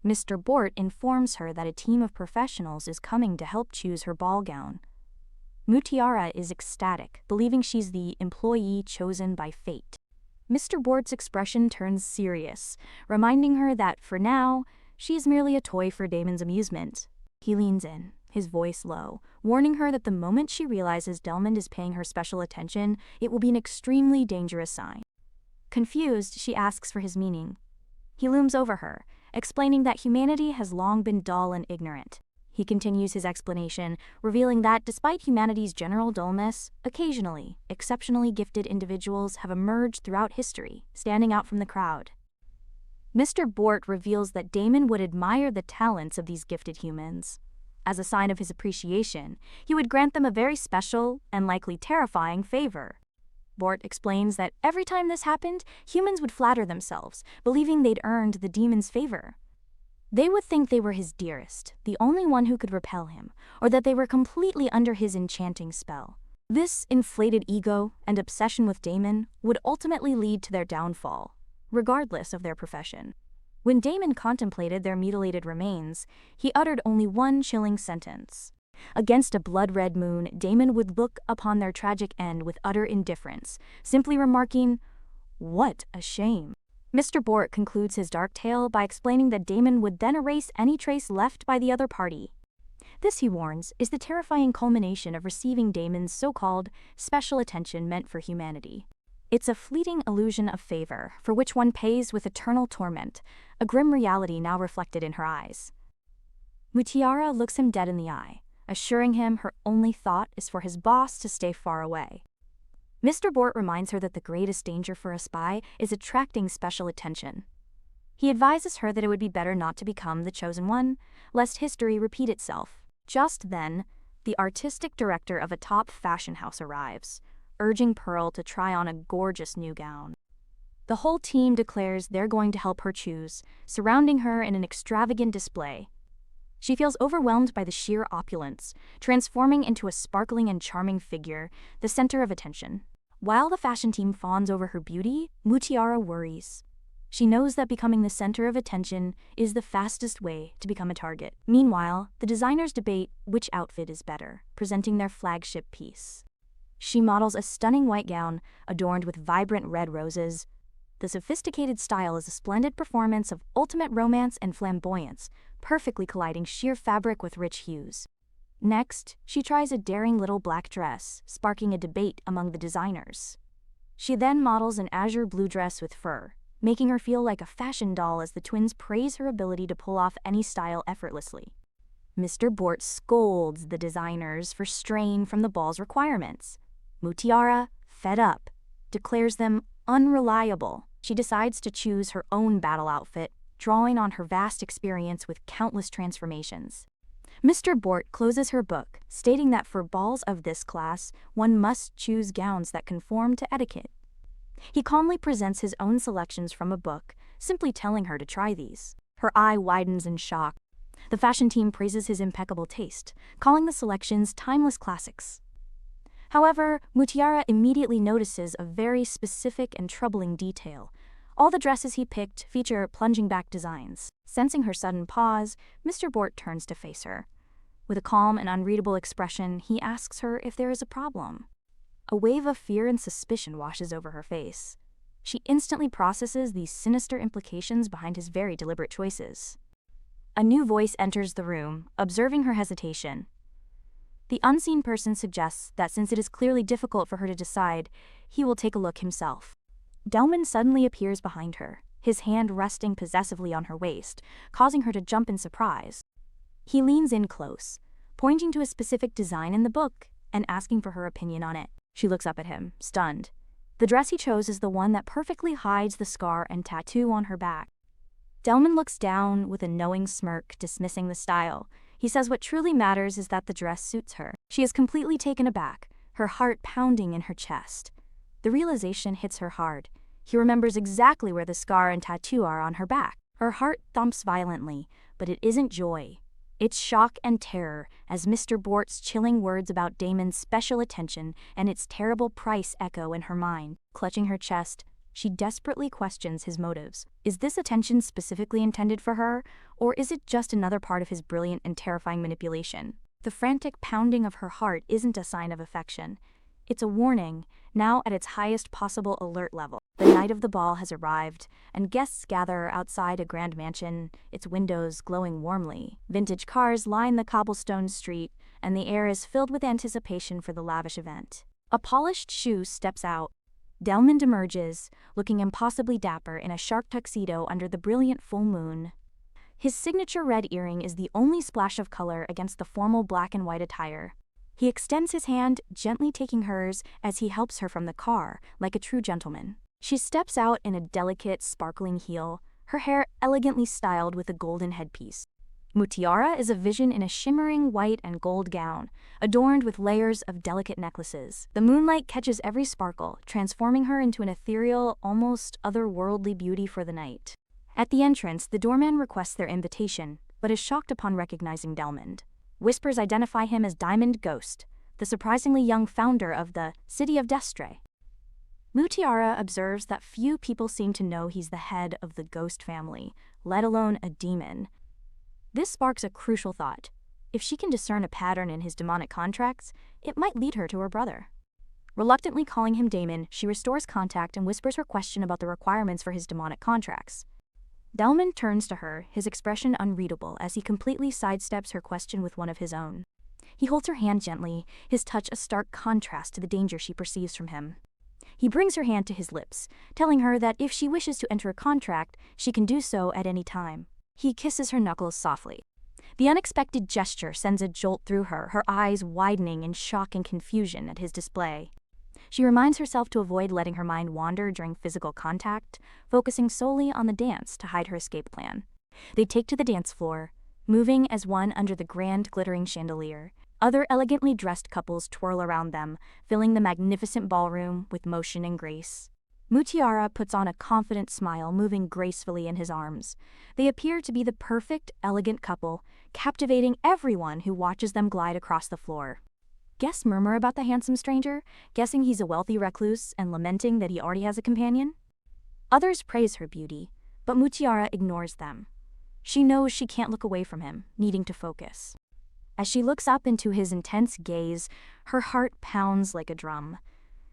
Speaker 1: Mr. Bort informs her that a team of professionals is coming to help choose her ball gown. Mutiara is ecstatic, believing she's the employee chosen by fate. Mr. Bort's expression turns serious, reminding her that, for now, she is merely a toy for Damon's amusement. He leans in, his voice low, warning her that the moment she realizes Delman is paying her special attention, it will be an extremely dangerous sign. Confused, she asks for his meaning. He looms over her, explaining that humanity has long been dull and ignorant. He continues his explanation, revealing that despite humanity's general dullness, occasionally, exceptionally gifted individuals have emerged throughout history, standing out from the crowd. Mr. Bort reveals that Damon would admire the talents of these gifted humans. As a sign of his appreciation, he would grant them a very special, and likely terrifying, favor. Bort explains that every time this happened, humans would flatter themselves, believing they'd earned the demon's favor. They would think they were his dearest, the only one who could repel him, or that they were completely under his enchanting spell. This inflated ego and obsession with Damon would ultimately lead to their downfall, regardless of their profession. When Damon contemplated their mutilated remains, he uttered only one chilling sentence. Against a blood-red moon, Damon would look upon their tragic end with utter indifference, simply remarking, "What a shame." Mr. Bort concludes his dark tale by explaining that Damon would then erase any trace left by the other party. This, he warns, is the terrifying culmination of receiving Damon's so-called special attention meant for humanity. It's a fleeting illusion of favor, for which one pays with eternal torment, a grim reality now reflected in her eyes. Mutiara looks him dead in the eye, assuring him her only thought is for his boss to stay far away. Mr. Bort reminds her that the greatest danger for a spy is attracting special attention. He advises her that it would be better not to become the chosen one, lest history repeat itself. Just then, the artistic director of a top fashion house arrives, urging Pearl to try on a gorgeous new gown. The whole team declares they're going to help her choose, surrounding her in an extravagant display. She feels overwhelmed by the sheer opulence, transforming into a sparkling and charming figure, the center of attention. While the fashion team fawns over her beauty, Mutiara worries. She knows that becoming the center of attention is the fastest way to become a target. Meanwhile, the designers debate which outfit is better, presenting their flagship piece. She models a stunning white gown adorned with vibrant red roses. The sophisticated style is a splendid performance of ultimate romance and flamboyance, perfectly colliding sheer fabric with rich hues. Next, she tries a daring little black dress, sparking a debate among the designers. She then models an azure blue dress with fur, making her feel like a fashion doll as the twins praise her ability to pull off any style effortlessly. Mr. Bort scolds the designers for straying from the ball's requirements. Mutiara, fed up, declares them unreliable. She decides to choose her own battle outfit, drawing on her vast experience with countless transformations. Mr. Bort closes her book, stating that for balls of this class, one must choose gowns that conform to etiquette. He calmly presents his own selections from a book, simply telling her to try these. Her eye widens in shock. The fashion team praises his impeccable taste, calling the selections timeless classics. However, Mutiara immediately notices a very specific and troubling detail. All the dresses he picked feature plunging back designs. Sensing her sudden pause, Mr. Bort turns to face her. With a calm and unreadable expression, he asks her if there is a problem. A wave of fear and suspicion washes over her face. She instantly processes the sinister implications behind his very deliberate choices. A new voice enters the room, observing her hesitation. The unseen person suggests that since it is clearly difficult for her to decide, he will take a look himself. Delman suddenly appears behind her, his hand resting possessively on her waist, causing her to jump in surprise. He leans in close, pointing to a specific design in the book and asking for her opinion on it. She looks up at him, stunned. The dress he chose is the one that perfectly hides the scar and tattoo on her back. Delman looks down with a knowing smirk, dismissing the style. He says what truly matters is that the dress suits her. She is completely taken aback, her heart pounding in her chest. The realization hits her hard. He remembers exactly where the scar and tattoo are on her back. Her heart thumps violently, but it isn't joy. It's shock and terror as Mr. Bort's chilling words about Damon's special attention and its terrible price echo in her mind. Clutching her chest, she desperately questions his motives. Is this attention specifically intended for her, or is it just another part of his brilliant and terrifying manipulation? The frantic pounding of her heart isn't a sign of affection. It's a warning, now at its highest possible alert level. The night of the ball has arrived, and guests gather outside a grand mansion, its windows glowing warmly. Vintage cars line the cobblestone street, and the air is filled with anticipation for the lavish event. A polished shoe steps out. Delmond emerges, looking impossibly dapper in a shark tuxedo under the brilliant full moon. His signature red earring is the only splash of color against the formal black and white attire. He extends his hand, gently taking hers as he helps her from the car, like a true gentleman. She steps out in a delicate, sparkling heel, her hair elegantly styled with a golden headpiece. Mutiara is a vision in a shimmering white and gold gown, adorned with layers of delicate necklaces. The moonlight catches every sparkle, transforming her into an ethereal, almost otherworldly beauty for the night. At the entrance, the doorman requests their invitation, but is shocked upon recognizing Delmond. Whispers identify him as Diamond Ghost, the surprisingly young founder of the City of Destre. Mutiara observes that few people seem to know he's the head of the Ghost family, let alone a demon. This sparks a crucial thought. If she can discern a pattern in his demonic contracts, it might lead her to her brother. Reluctantly calling him Damon, she restores contact and whispers her question about the requirements for his demonic contracts. Delmond turns to her, his expression unreadable as he completely sidesteps her question with one of his own. He holds her hand gently, his touch a stark contrast to the danger she perceives from him. He brings her hand to his lips, telling her that if she wishes to enter a contract, she can do so at any time. He kisses her knuckles softly. The unexpected gesture sends a jolt through her, her eyes widening in shock and confusion at his display. She reminds herself to avoid letting her mind wander during physical contact, focusing solely on the dance to hide her escape plan. They take to the dance floor, moving as one under the grand glittering chandelier. Other elegantly dressed couples twirl around them, filling the magnificent ballroom with motion and grace. Mutiara puts on a confident smile, moving gracefully in his arms. They appear to be the perfect, elegant couple, captivating everyone who watches them glide across the floor. Guests murmur about the handsome stranger, guessing he's a wealthy recluse and lamenting that he already has a companion. Others praise her beauty, but Mutiara ignores them. She knows she can't look away from him, needing to focus. As she looks up into his intense gaze, her heart pounds like a drum.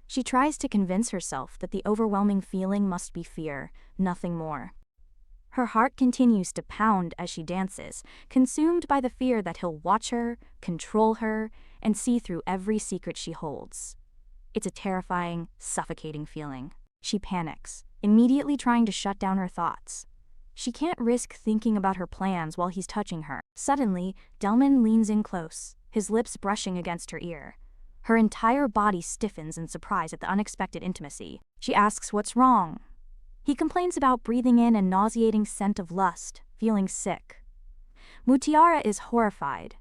Speaker 1: She tries to convince herself that the overwhelming feeling must be fear, nothing more. Her heart continues to pound as she dances, consumed by the fear that he'll watch her, control her, and see through every secret she holds. It's a terrifying, suffocating feeling. She panics, immediately trying to shut down her thoughts. She can't risk thinking about her plans while he's touching her. Suddenly, Delman leans in close, his lips brushing against her ear. Her entire body stiffens in surprise at the unexpected intimacy. She asks what's wrong. He complains about breathing in a nauseating scent of lust, feeling sick. Mutiara is horrified,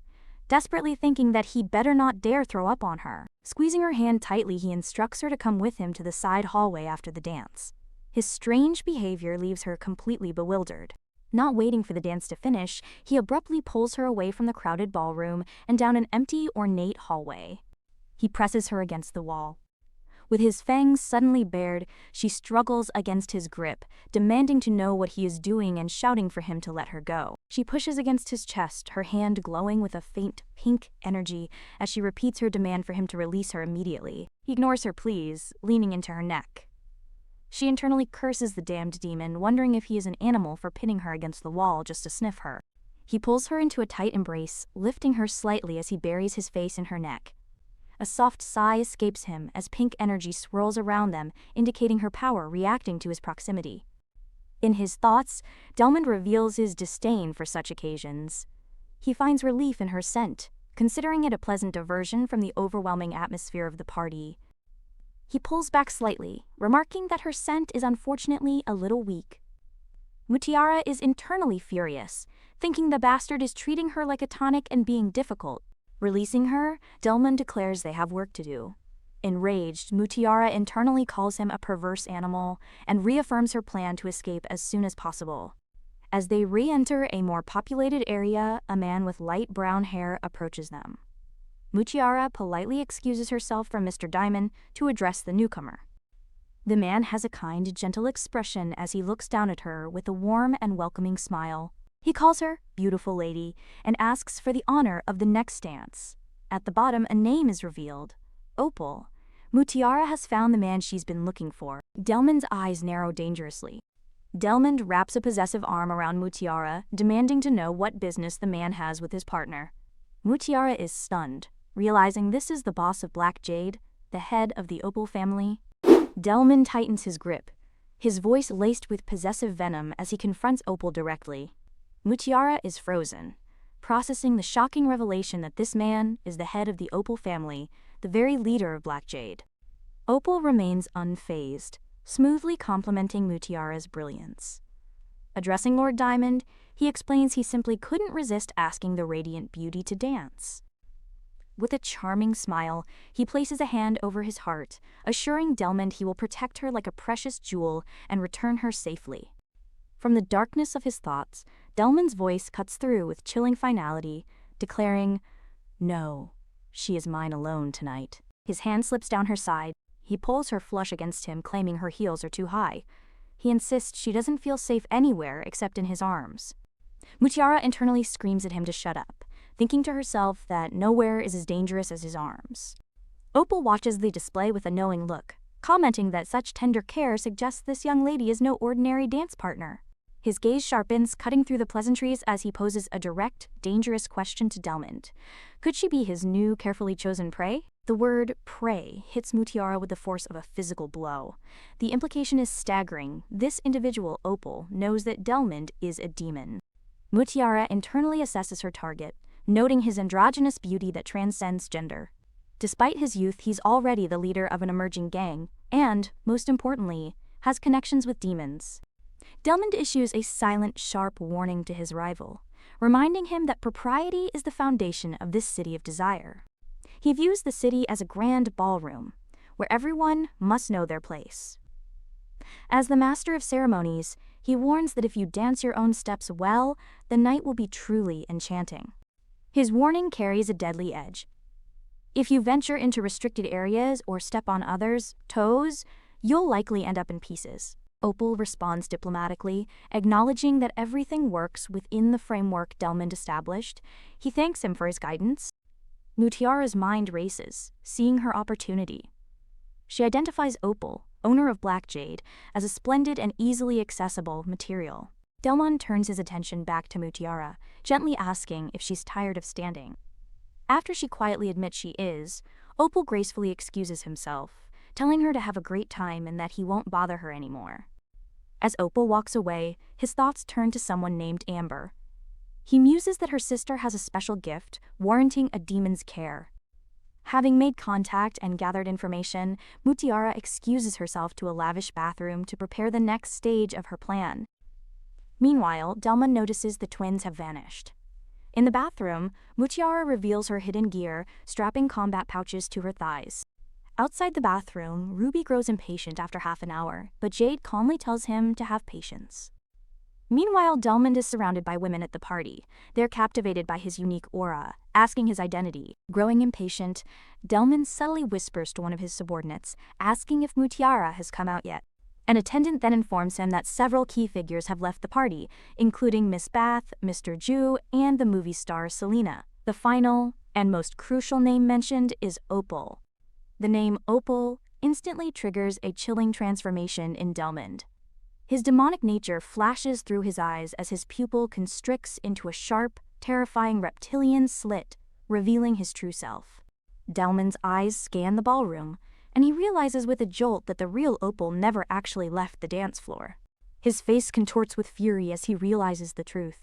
Speaker 1: desperately thinking that he better not dare throw up on her. Squeezing her hand tightly, he instructs her to come with him to the side hallway after the dance. His strange behavior leaves her completely bewildered. Not waiting for the dance to finish, he abruptly pulls her away from the crowded ballroom and down an empty, ornate hallway. He presses her against the wall. With his fangs suddenly bared, she struggles against his grip, demanding to know what he is doing and shouting for him to let her go. She pushes against his chest, her hand glowing with a faint, pink energy as she repeats her demand for him to release her immediately. He ignores her pleas, leaning into her neck. She internally curses the damned demon, wondering if he is an animal for pinning her against the wall just to sniff her. He pulls her into a tight embrace, lifting her slightly as he buries his face in her neck. A soft sigh escapes him as pink energy swirls around them, indicating her power reacting to his proximity. In his thoughts, Delman reveals his disdain for such occasions. He finds relief in her scent, considering it a pleasant diversion from the overwhelming atmosphere of the party. He pulls back slightly, remarking that her scent is unfortunately a little weak. Mutiara is internally furious, thinking the bastard is treating her like a tonic and being difficult. Releasing her, Delman declares they have work to do. Enraged, Mutiara internally calls him a perverse animal and reaffirms her plan to escape as soon as possible. As they re-enter a more populated area, a man with light brown hair approaches them. Mutiara politely excuses herself from Mr. Diamond to address the newcomer. The man has a kind, gentle expression as he looks down at her with a warm and welcoming smile. He calls her beautiful lady and asks for the honor of the next dance. At the bottom, a name is revealed: Opal. Mutiara has found the man she's been looking for. Delman's eyes narrow dangerously. Delman wraps a possessive arm around Mutiara, demanding to know what business the man has with his partner. Mutiara is stunned, realizing this is the boss of Black Jade, the head of the Opal family. Delman tightens his grip, his voice laced with possessive venom as he confronts Opal directly. Mutiara is frozen, processing the shocking revelation that this man is the head of the Opal family, the very leader of Black Jade. Opal remains unfazed, smoothly complimenting Mutiara's brilliance. Addressing Lord Diamond, he explains he simply couldn't resist asking the radiant beauty to dance. With a charming smile, he places a hand over his heart, assuring Delman he will protect her like a precious jewel and return her safely. From the darkness of his thoughts, Delman's voice cuts through with chilling finality, declaring, "No, she is mine alone tonight." His hand slips down her side. He pulls her flush against him, claiming her heels are too high. He insists she doesn't feel safe anywhere except in his arms. Mutiara internally screams at him to shut up, thinking to herself that nowhere is as dangerous as his arms. Opal watches the display with a knowing look, commenting that such tender care suggests this young lady is no ordinary dance partner. His gaze sharpens, cutting through the pleasantries as he poses a direct, dangerous question to Delmond. Could she be his new, carefully chosen prey? The word prey hits Mutiara with the force of a physical blow. The implication is staggering. This individual, Opal, knows that Delmond is a demon. Mutiara internally assesses her target, noting his androgynous beauty that transcends gender. Despite his youth, he's already the leader of an emerging gang, and, most importantly, has connections with demons. Delmond issues a silent, sharp warning to his rival, reminding him that propriety is the foundation of this city of desire. He views the city as a grand ballroom, where everyone must know their place. As the master of ceremonies, he warns that if you dance your own steps well, the night will be truly enchanting. His warning carries a deadly edge. If you venture into restricted areas or step on others' toes, you'll likely end up in pieces. Opal responds diplomatically, acknowledging that everything works within the framework Delmond established. He thanks him for his guidance. Mutiara's mind races, seeing her opportunity. She identifies Opal, owner of Black Jade, as a splendid and easily accessible material. Delmond turns his attention back to Mutiara, gently asking if she's tired of standing. After she quietly admits she is, Opal gracefully excuses himself, telling her to have a great time and that he won't bother her anymore. As Opal walks away, his thoughts turn to someone named Amber. He muses that her sister has a special gift, warranting a demon's care. Having made contact and gathered information, Mutiara excuses herself to a lavish bathroom to prepare the next stage of her plan. Meanwhile, Delmond notices the twins have vanished. In the bathroom, Mutiara reveals her hidden gear, strapping combat pouches to her thighs. Outside the bathroom, Ruby grows impatient after half an hour, but Jade calmly tells him to have patience. Meanwhile, Delmond is surrounded by women at the party. They're captivated by his unique aura, asking his identity. Growing impatient, Delmond subtly whispers to one of his subordinates, asking if Mutiara has come out yet. An attendant then informs him that several key figures have left the party, including Miss Bath, Mr. Ju, and the movie star Selena. The final, and most crucial name mentioned is Opal. The name Opal instantly triggers a chilling transformation in Delmond. His demonic nature flashes through his eyes as his pupil constricts into a sharp, terrifying reptilian slit, revealing his true self. Delmond's eyes scan the ballroom, and he realizes with a jolt that the real Opal never actually left the dance floor. His face contorts with fury as he realizes the truth.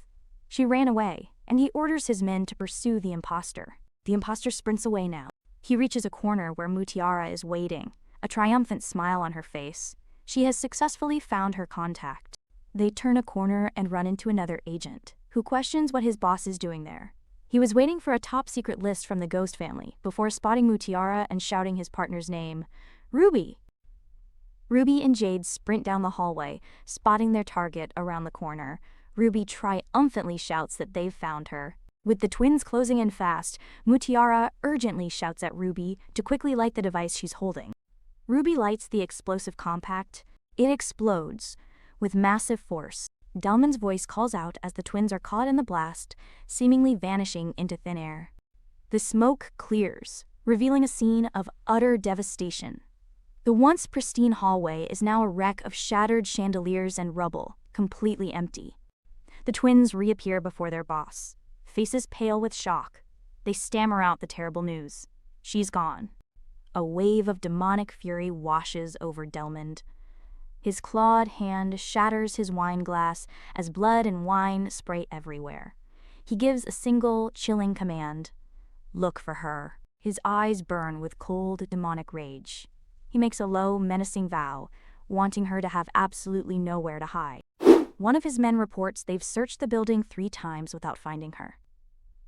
Speaker 1: She ran away, and he orders his men to pursue the imposter. The imposter sprints away now. He reaches a corner where Mutiara is waiting, a triumphant smile on her face. She has successfully found her contact. They turn a corner and run into another agent, who questions what his boss is doing there. He was waiting for a top-secret list from the Ghost family before spotting Mutiara and shouting his partner's name, Ruby. Ruby and Jade sprint down the hallway, spotting their target around the corner. Ruby triumphantly shouts that they've found her. With the twins closing in fast, Mutiara urgently shouts at Ruby to quickly light the device she's holding. Ruby lights the explosive compact. It explodes with massive force. Delmond's voice calls out as the twins are caught in the blast, seemingly vanishing into thin air. The smoke clears, revealing a scene of utter devastation. The once pristine hallway is now a wreck of shattered chandeliers and rubble, completely empty. The twins reappear before their boss, faces pale with shock. They stammer out the terrible news. She's gone. A wave of demonic fury washes over Delmond. His clawed hand shatters his wine glass as blood and wine spray everywhere. He gives a single, chilling command. Look for her. His eyes burn with cold, demonic rage. He makes a low, menacing vow, wanting her to have absolutely nowhere to hide. One of his men reports they've searched the building 3 times without finding her.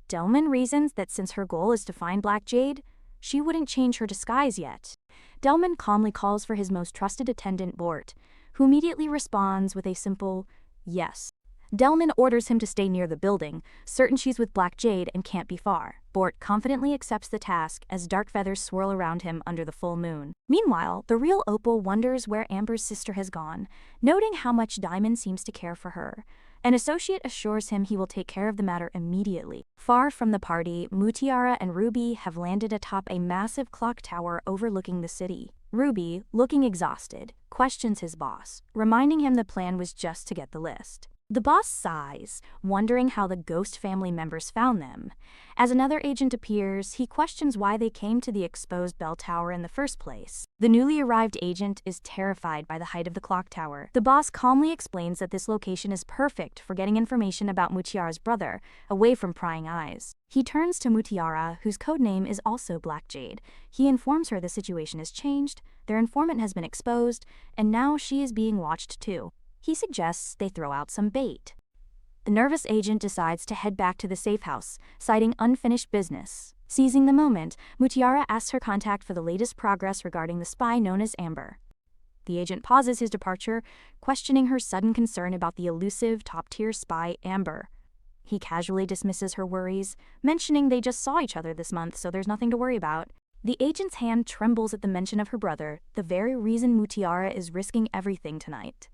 Speaker 1: Delmond reasons that since her goal is to find Black Jade, she wouldn't change her disguise yet. Delmond calmly calls for his most trusted attendant, Bort, who immediately responds with a simple yes. Delmond orders him to stay near the building, certain she's with Black Jade and can't be far. Bort confidently accepts the task as dark feathers swirl around him under the full moon. Meanwhile, the real Opal wonders where Amber's sister has gone, noting how much Diamond seems to care for her. An associate assures him he will take care of the matter immediately. Far from the party, Mutiara and Ruby have landed atop a massive clock tower overlooking the city. Ruby, looking exhausted, questions his boss, reminding him the plan was just to get the list. The boss sighs, wondering how the Ghost family members found them. As another agent appears, he questions why they came to the exposed bell tower in the first place. The newly arrived agent is terrified by the height of the clock tower. The boss calmly explains that this location is perfect for getting information about Mutiara's brother, away from prying eyes. He turns to Mutiara, whose codename is also Black Jade. He informs her the situation has changed, their informant has been exposed, and now she is being watched too. He suggests they throw out some bait. The nervous agent decides to head back to the safe house, citing unfinished business. Seizing the moment, Mutiara asks her contact for the latest progress regarding the spy known as Amber. The agent pauses his departure, questioning her sudden concern about the elusive, top-tier spy Amber. He casually dismisses her worries, mentioning they just saw each other this month, so there's nothing to worry about. The agent's hand trembles at the mention of her brother, the very reason Mutiara is risking everything tonight.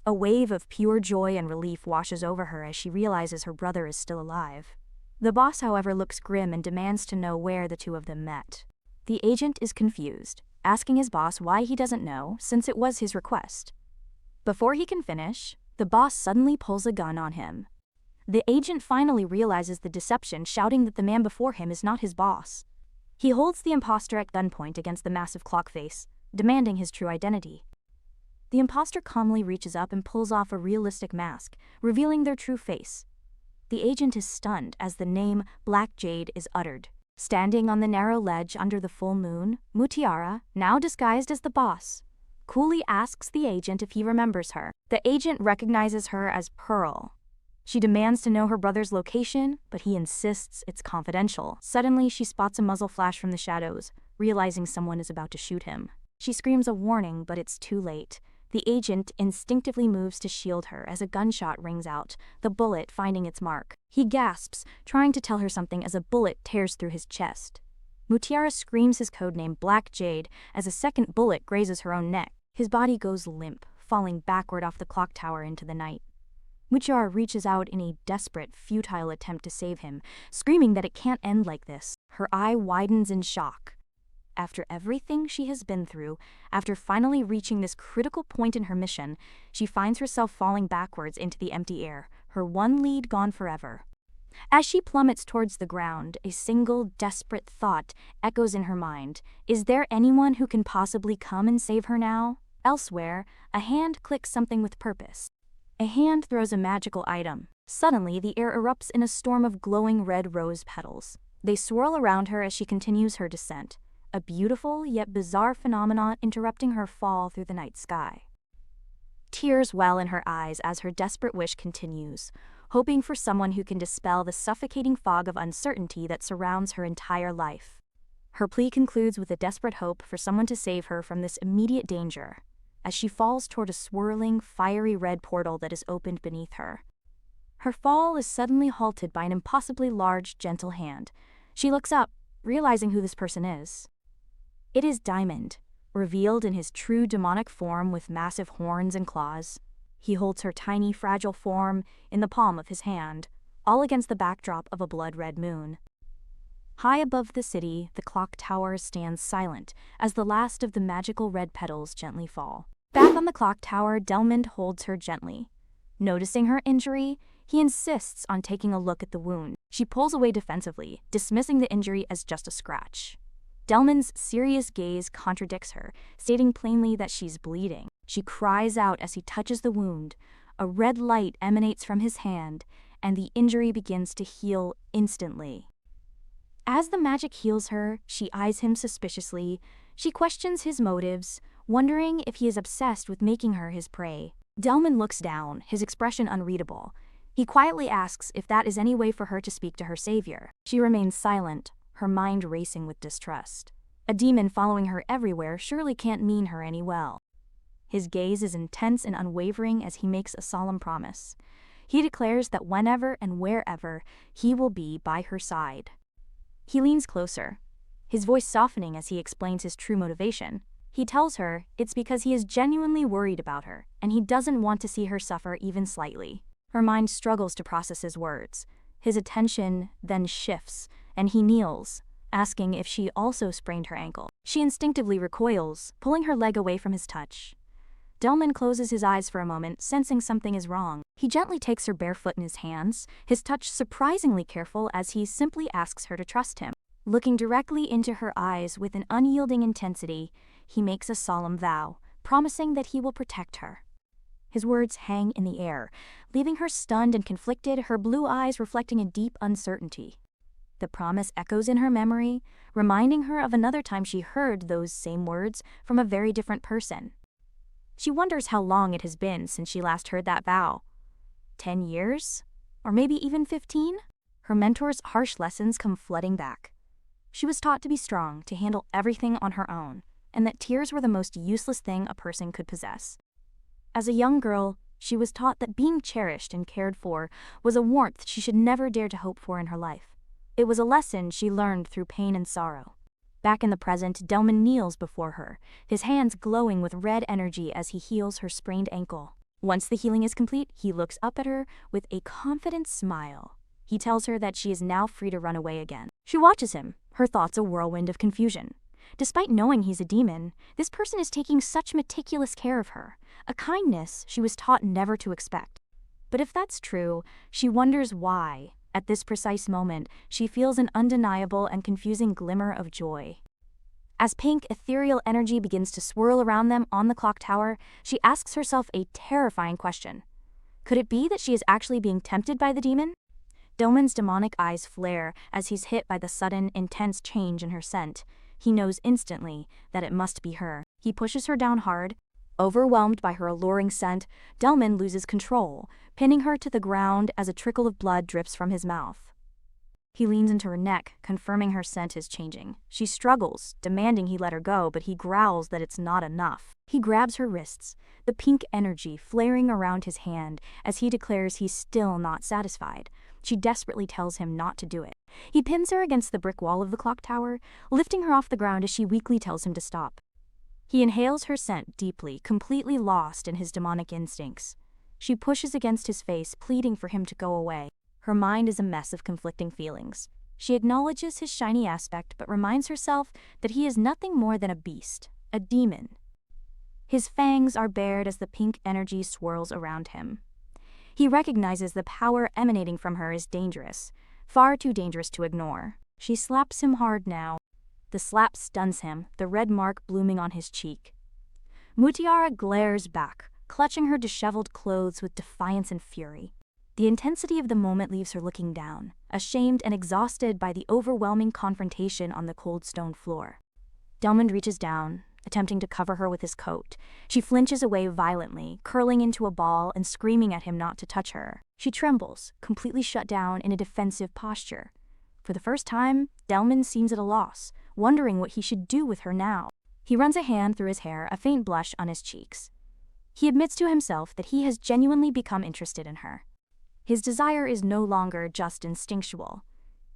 Speaker 1: A wave of pure joy and relief washes over her as she realizes her brother is still alive. The boss, however, looks grim and demands to know where the two of them met. The agent is confused, asking his boss why he doesn't know, since it was his request. Before he can finish, the boss suddenly pulls a gun on him. The agent finally realizes the deception, shouting that the man before him is not his boss. He holds the imposter at gunpoint against the massive clock face, demanding his true identity. The imposter calmly reaches up and pulls off a realistic mask, revealing their true face. The agent is stunned as the name Black Jade is uttered. Standing on the narrow ledge under the full moon, Mutiara, now disguised as the boss, coolly asks the agent if he remembers her. The agent recognizes her as Pearl. She demands to know her brother's location, but he insists it's confidential. Suddenly, she spots a muzzle flash from the shadows, realizing someone is about to shoot him. She screams a warning, but it's too late. The agent instinctively moves to shield her as a gunshot rings out, the bullet finding its mark. He gasps, trying to tell her something as a bullet tears through his chest. Mutiara screams his codename Black Jade as a second bullet grazes her own neck. His body goes limp, falling backward off the clock tower into the night. Mutiara reaches out in a desperate, futile attempt to save him, screaming that it can't end like this. Her eye widens in shock. After everything she has been through, after finally reaching this critical point in her mission, she finds herself falling backwards into the empty air, her one lead gone forever. As she plummets towards the ground, a single, desperate thought echoes in her mind. Is there anyone who can possibly come and save her now? Elsewhere, a hand clicks something with purpose. A hand throws a magical item. Suddenly, the air erupts in a storm of glowing red rose petals. They swirl around her as she continues her descent, a beautiful yet bizarre phenomenon interrupting her fall through the night sky. Tears well in her eyes as her desperate wish continues, hoping for someone who can dispel the suffocating fog of uncertainty that surrounds her entire life. Her plea concludes with a desperate hope for someone to save her from this immediate danger, as she falls toward a swirling, fiery red portal that is opened beneath her. Her fall is suddenly halted by an impossibly large, gentle hand. She looks up, realizing who this person is. It is Diamond, revealed in his true demonic form with massive horns and claws. He holds her tiny, fragile form in the palm of his hand, all against the backdrop of a blood-red moon. High above the city, the clock tower stands silent as the last of the magical red petals gently fall. Back on the clock tower, Delmond holds her gently. Noticing her injury, he insists on taking a look at the wound. She pulls away defensively, dismissing the injury as just a scratch. Delmond's serious gaze contradicts her, stating plainly that she's bleeding. She cries out as he touches the wound. A red light emanates from his hand, and the injury begins to heal instantly. As the magic heals her, she eyes him suspiciously. She questions his motives, wondering if he is obsessed with making her his prey. Delmond looks down, his expression unreadable. He quietly asks if that is any way for her to speak to her savior. She remains silent, her mind racing with distrust. A demon following her everywhere surely can't mean her any well. His gaze is intense and unwavering as he makes a solemn promise. He declares that whenever and wherever, he will be by her side. He leans closer, his voice softening as he explains his true motivation. He tells her it's because he is genuinely worried about her, and he doesn't want to see her suffer even slightly. Her mind struggles to process his words. His attention then shifts, and he kneels, asking if she also sprained her ankle. She instinctively recoils, pulling her leg away from his touch. Delmond closes his eyes for a moment, sensing something is wrong. He gently takes her bare foot in his hands, his touch surprisingly careful as he simply asks her to trust him. Looking directly into her eyes with an unyielding intensity, he makes a solemn vow, promising that he will protect her. His words hang in the air, leaving her stunned and conflicted, her blue eyes reflecting a deep uncertainty. The promise echoes in her memory, reminding her of another time she heard those same words from a very different person. She wonders how long it has been since she last heard that vow. 10 years? Or maybe even 15? Her mentor's harsh lessons come flooding back. She was taught to be strong, to handle everything on her own, and that tears were the most useless thing a person could possess. As a young girl, she was taught that being cherished and cared for was a warmth she should never dare to hope for in her life. It was a lesson she learned through pain and sorrow. Back in the present, Delmond kneels before her, his hands glowing with red energy as he heals her sprained ankle. Once the healing is complete, he looks up at her with a confident smile. He tells her that she is now free to run away again. She watches him, her thoughts a whirlwind of confusion. Despite knowing he's a demon, this person is taking such meticulous care of her, a kindness she was taught never to expect. But if that's true, she wonders why, at this precise moment, she feels an undeniable and confusing glimmer of joy. As pink, ethereal energy begins to swirl around them on the clock tower, she asks herself a terrifying question. Could it be that she is actually being tempted by the demon? Delman's demonic eyes flare as he's hit by the sudden, intense change in her scent. He knows instantly that it must be her. He pushes her down hard. Overwhelmed by her alluring scent, Delman loses control, pinning her to the ground as a trickle of blood drips from his mouth. He leans into her neck, confirming her scent is changing. She struggles, demanding he let her go, but he growls that it's not enough. He grabs her wrists, the pink energy flaring around his hand as he declares he's still not satisfied. She desperately tells him not to do it. He pins her against the brick wall of the clock tower, lifting her off the ground as she weakly tells him to stop. He inhales her scent deeply, completely lost in his demonic instincts. She pushes against his face, pleading for him to go away. Her mind is a mess of conflicting feelings. She acknowledges his shiny aspect, but reminds herself that he is nothing more than a beast, a demon. His fangs are bared as the pink energy swirls around him. He recognizes the power emanating from her is dangerous, far too dangerous to ignore. She slaps him hard now. The slap stuns him, the red mark blooming on his cheek. Mutiara glares back, clutching her disheveled clothes with defiance and fury. The intensity of the moment leaves her looking down, ashamed and exhausted by the overwhelming confrontation on the cold stone floor. Delmond reaches down, attempting to cover her with his coat. She flinches away violently, curling into a ball and screaming at him not to touch her. She trembles, completely shut down in a defensive posture. For the first time, Delmond seems at a loss, wondering what he should do with her now. He runs a hand through his hair, a faint blush on his cheeks. He admits to himself that he has genuinely become interested in her. His desire is no longer just instinctual.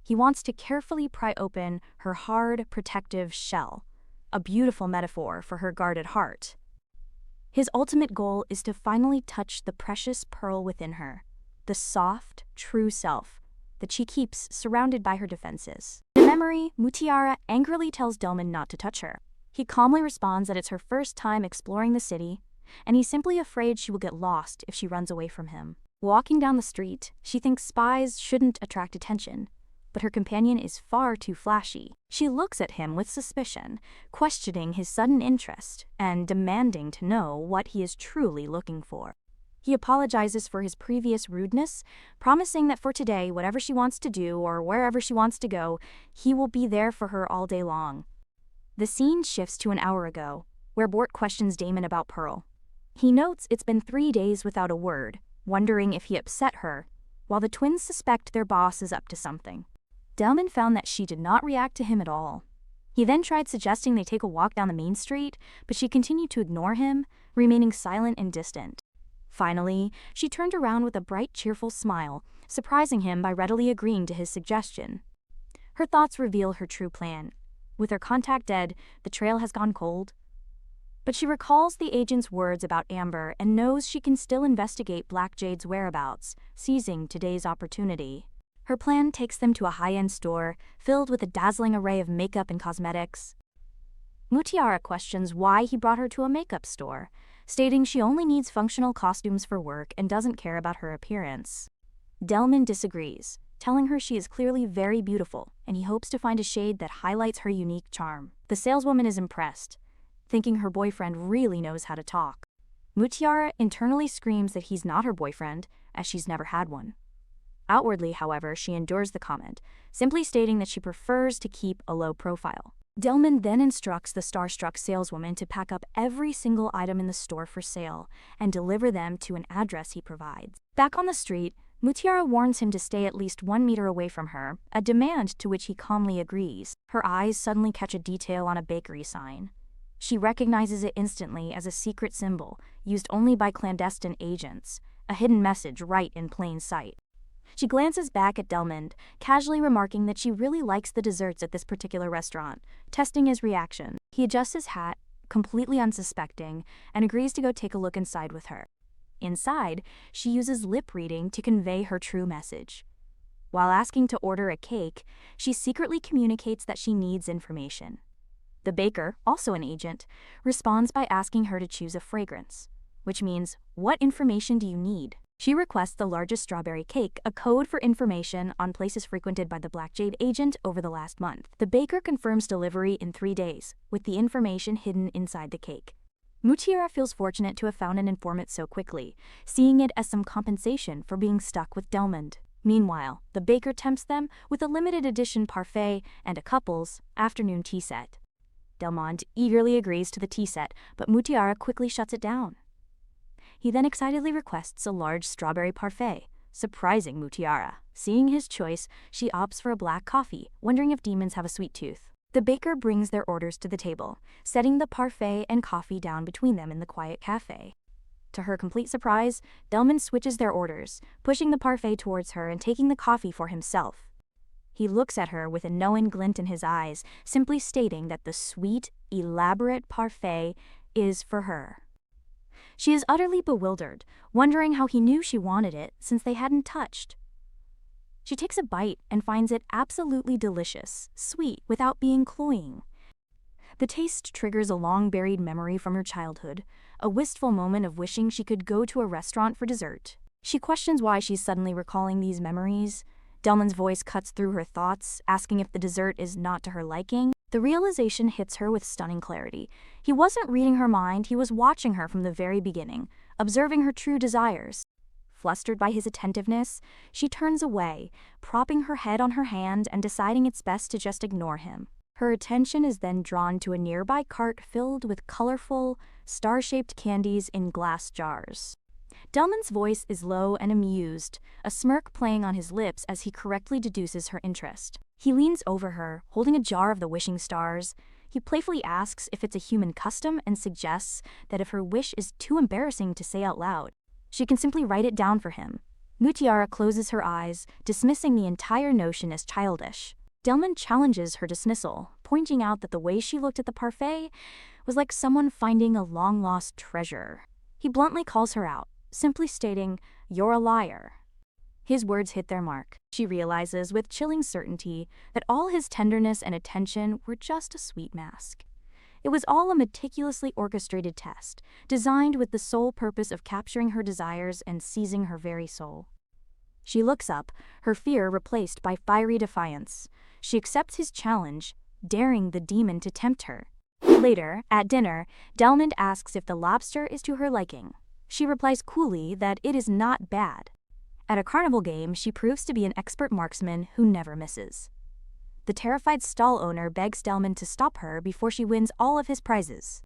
Speaker 1: He wants to carefully pry open her hard, protective shell, a beautiful metaphor for her guarded heart. His ultimate goal is to finally touch the precious pearl within her, the soft, true self that she keeps surrounded by her defenses. In memory, Mutiara angrily tells Delman not to touch her. He calmly responds that it's her first time exploring the city, and he's simply afraid she will get lost if she runs away from him. Walking down the street, she thinks spies shouldn't attract attention, but her companion is far too flashy. She looks at him with suspicion, questioning his sudden interest and demanding to know what he is truly looking for. He apologizes for his previous rudeness, promising that for today, whatever she wants to do or wherever she wants to go, he will be there for her all day long. The scene shifts to an hour ago, where Bort questions Damon about Pearl. He notes it's been 3 days without a word, wondering if he upset her, while the twins suspect their boss is up to something. Delman found that she did not react to him at all. He then tried suggesting they take a walk down the main street, but she continued to ignore him, remaining silent and distant. Finally, she turned around with a bright, cheerful smile, surprising him by readily agreeing to his suggestion. Her thoughts reveal her true plan. With her contact dead, the trail has gone cold. But she recalls the agent's words about Amber and knows she can still investigate Black Jade's whereabouts, seizing today's opportunity. Her plan takes them to a high-end store, filled with a dazzling array of makeup and cosmetics. Mutiara questions why he brought her to a makeup store, stating she only needs functional costumes for work and doesn't care about her appearance. Delman disagrees, telling her she is clearly very beautiful, and he hopes to find a shade that highlights her unique charm. The saleswoman is impressed, thinking her boyfriend really knows how to talk. Mutiara internally screams that he's not her boyfriend, as she's never had one. Outwardly, however, she endures the comment, simply stating that she prefers to keep a low profile. Delman then instructs the starstruck saleswoman to pack up every single item in the store for sale and deliver them to an address he provides. Back on the street, Mutiara warns him to stay at least 1 meter away from her, a demand to which he calmly agrees. Her eyes suddenly catch a detail on a bakery sign. She recognizes it instantly as a secret symbol, used only by clandestine agents, a hidden message right in plain sight. She glances back at Delmond, casually remarking that she really likes the desserts at this particular restaurant, testing his reaction. He adjusts his hat, completely unsuspecting, and agrees to go take a look inside with her. Inside, she uses lip reading to convey her true message. While asking to order a cake, she secretly communicates that she needs information. The baker, also an agent, responds by asking her to choose a fragrance, which means, "What information do you need?" She requests the largest strawberry cake, a code for information on places frequented by the Black Jade agent over the last month. The baker confirms delivery in 3 days, with the information hidden inside the cake. Mutiara feels fortunate to have found an informant so quickly, seeing it as some compensation for being stuck with Delmond. Meanwhile, the baker tempts them with a limited edition parfait and a couple's afternoon tea set. Delmond eagerly agrees to the tea set, but Mutiara quickly shuts it down. He then excitedly requests a large strawberry parfait, surprising Mutiara. Seeing his choice, she opts for a black coffee, wondering if demons have a sweet tooth. The baker brings their orders to the table, setting the parfait and coffee down between them in the quiet cafe. To her complete surprise, Delmond switches their orders, pushing the parfait towards her and taking the coffee for himself. He looks at her with a knowing glint in his eyes, simply stating that the sweet, elaborate parfait is for her. She is utterly bewildered, wondering how he knew she wanted it since they hadn't touched. She takes a bite and finds it absolutely delicious, sweet, without being cloying. The taste triggers a long-buried memory from her childhood, a wistful moment of wishing she could go to a restaurant for dessert. She questions why she's suddenly recalling these memories. Delmond's voice cuts through her thoughts, asking if the dessert is not to her liking. The realization hits her with stunning clarity. He wasn't reading her mind, he was watching her from the very beginning, observing her true desires. Flustered by his attentiveness, she turns away, propping her head on her hand and deciding it's best to just ignore him. Her attention is then drawn to a nearby cart filled with colorful, star-shaped candies in glass jars. Delmond's voice is low and amused, a smirk playing on his lips as he correctly deduces her interest. He leans over her, holding a jar of the wishing stars. He playfully asks if it's a human custom and suggests that if her wish is too embarrassing to say out loud, she can simply write it down for him. Mutiara closes her eyes, dismissing the entire notion as childish. Delmond challenges her dismissal, pointing out that the way she looked at the parfait was like someone finding a long-lost treasure. He bluntly calls her out, simply stating, "You're a liar." His words hit their mark. She realizes with chilling certainty that all his tenderness and attention were just a sweet mask. It was all a meticulously orchestrated test, designed with the sole purpose of capturing her desires and seizing her very soul. She looks up, her fear replaced by fiery defiance. She accepts his challenge, daring the demon to tempt her. Later, at dinner, Delmond asks if the lobster is to her liking. She replies coolly that it is not bad. At a carnival game, she proves to be an expert marksman who never misses. The terrified stall owner begs Delmond to stop her before she wins all of his prizes.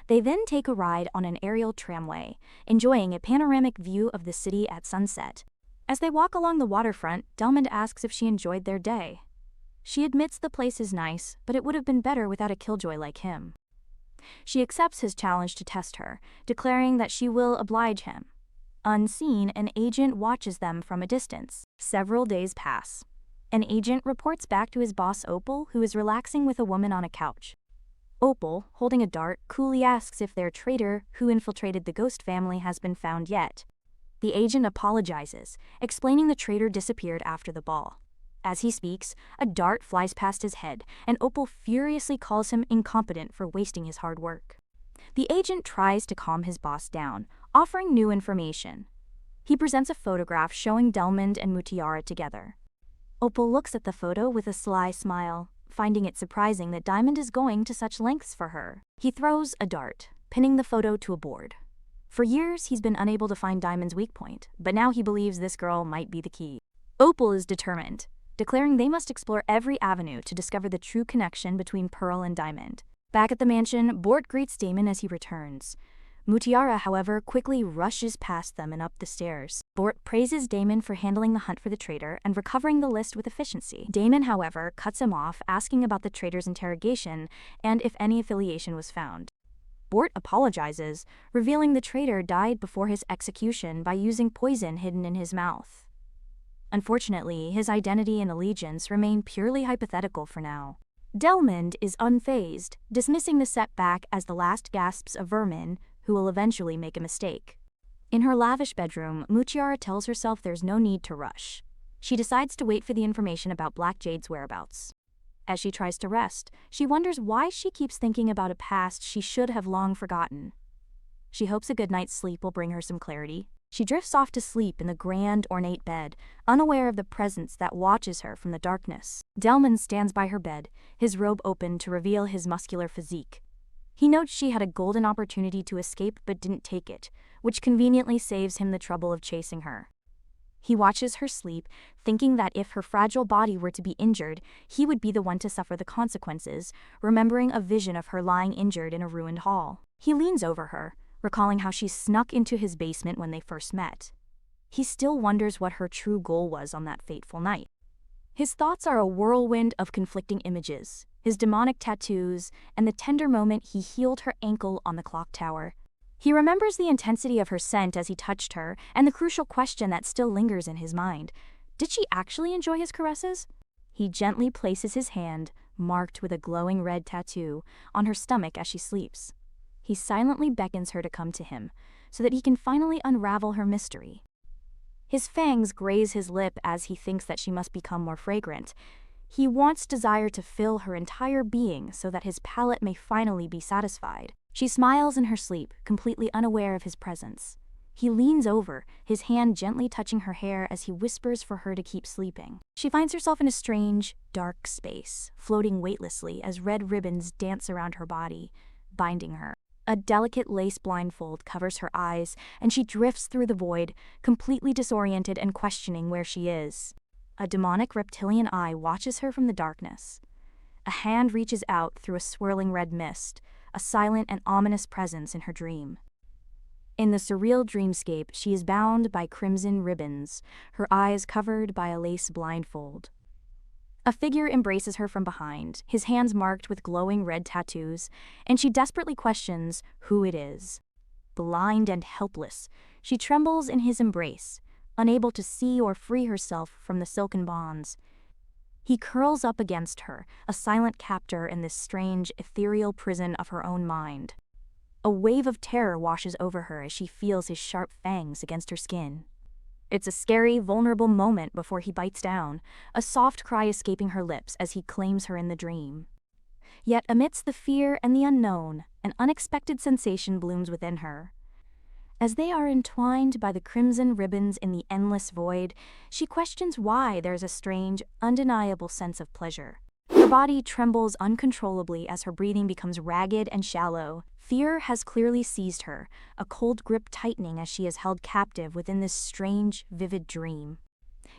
Speaker 1: They then take a ride on an aerial tramway, enjoying a panoramic view of the city at sunset. As they walk along the waterfront, Delmond asks if she enjoyed their day. She admits the place is nice, but it would have been better without a killjoy like him. She accepts his challenge to test her, declaring that she will oblige him. Unseen, an agent watches them from a distance. Several days pass. An agent reports back to his boss Opal, who is relaxing with a woman on a couch. Opal, holding a dart, coolly asks if their traitor, who infiltrated the ghost family, has been found yet. The agent apologizes, explaining the traitor disappeared after the ball. As he speaks, a dart flies past his head, and Opal furiously calls him incompetent for wasting his hard work. The agent tries to calm his boss down, offering new information. He presents a photograph showing Delmond and Mutiara together. Opal looks at the photo with a sly smile, finding it surprising that Diamond is going to such lengths for her. He throws a dart, pinning the photo to a board. For years, he's been unable to find Diamond's weak point, but now he believes this girl might be the key. Opal is determined, declaring they must explore every avenue to discover the true connection between Pearl and Diamond. Back at the mansion, Bort greets Damon as he returns. Mutiara, however, quickly rushes past them and up the stairs. Bort praises Damon for handling the hunt for the traitor and recovering the list with efficiency. Damon, however, cuts him off, asking about the traitor's interrogation and if any affiliation was found. Bort apologizes, revealing the traitor died before his execution by using poison hidden in his mouth. Unfortunately, his identity and allegiance remain purely hypothetical for now. Delmond is unfazed, dismissing the setback as the last gasps of vermin who will eventually make a mistake. In her lavish bedroom, Muchiara tells herself there's no need to rush. She decides to wait for the information about Black Jade's whereabouts. As she tries to rest, she wonders why she keeps thinking about a past she should have long forgotten. She hopes a good night's sleep will bring her some clarity. She drifts off to sleep in the grand, ornate bed, unaware of the presence that watches her from the darkness. Delman stands by her bed, his robe open to reveal his muscular physique. He notes she had a golden opportunity to escape but didn't take it, which conveniently saves him the trouble of chasing her. He watches her sleep, thinking that if her fragile body were to be injured, he would be the one to suffer the consequences, remembering a vision of her lying injured in a ruined hall. He leans over her, recalling how she snuck into his basement when they first met. He still wonders what her true goal was on that fateful night. His thoughts are a whirlwind of conflicting images, his demonic tattoos, and the tender moment he healed her ankle on the clock tower. He remembers the intensity of her scent as he touched her, and the crucial question that still lingers in his mind. Did she actually enjoy his caresses? He gently places his hand, marked with a glowing red tattoo, on her stomach as she sleeps. He silently beckons her to come to him, so that he can finally unravel her mystery. His fangs graze his lip as he thinks that she must become more fragrant. He wants desire to fill her entire being so that his palate may finally be satisfied. She smiles in her sleep, completely unaware of his presence. He leans over, his hand gently touching her hair as he whispers for her to keep sleeping. She finds herself in a strange, dark space, floating weightlessly as red ribbons dance around her body, binding her. A delicate lace blindfold covers her eyes, and she drifts through the void, completely disoriented and questioning where she is. A demonic reptilian eye watches her from the darkness. A hand reaches out through a swirling red mist, a silent and ominous presence in her dream. In the surreal dreamscape, she is bound by crimson ribbons, her eyes covered by a lace blindfold. A figure embraces her from behind, his hands marked with glowing red tattoos, and she desperately questions who it is. Blind and helpless, she trembles in his embrace, unable to see or free herself from the silken bonds. He curls up against her, a silent captor in this strange, ethereal prison of her own mind. A wave of terror washes over her as she feels his sharp fangs against her skin. It's a scary, vulnerable moment before he bites down, a soft cry escaping her lips as he claims her in the dream. Yet amidst the fear and the unknown, an unexpected sensation blooms within her. As they are entwined by the crimson ribbons in the endless void, she questions why there's a strange, undeniable sense of pleasure. Her body trembles uncontrollably as her breathing becomes ragged and shallow. Fear has clearly seized her, a cold grip tightening as she is held captive within this strange, vivid dream.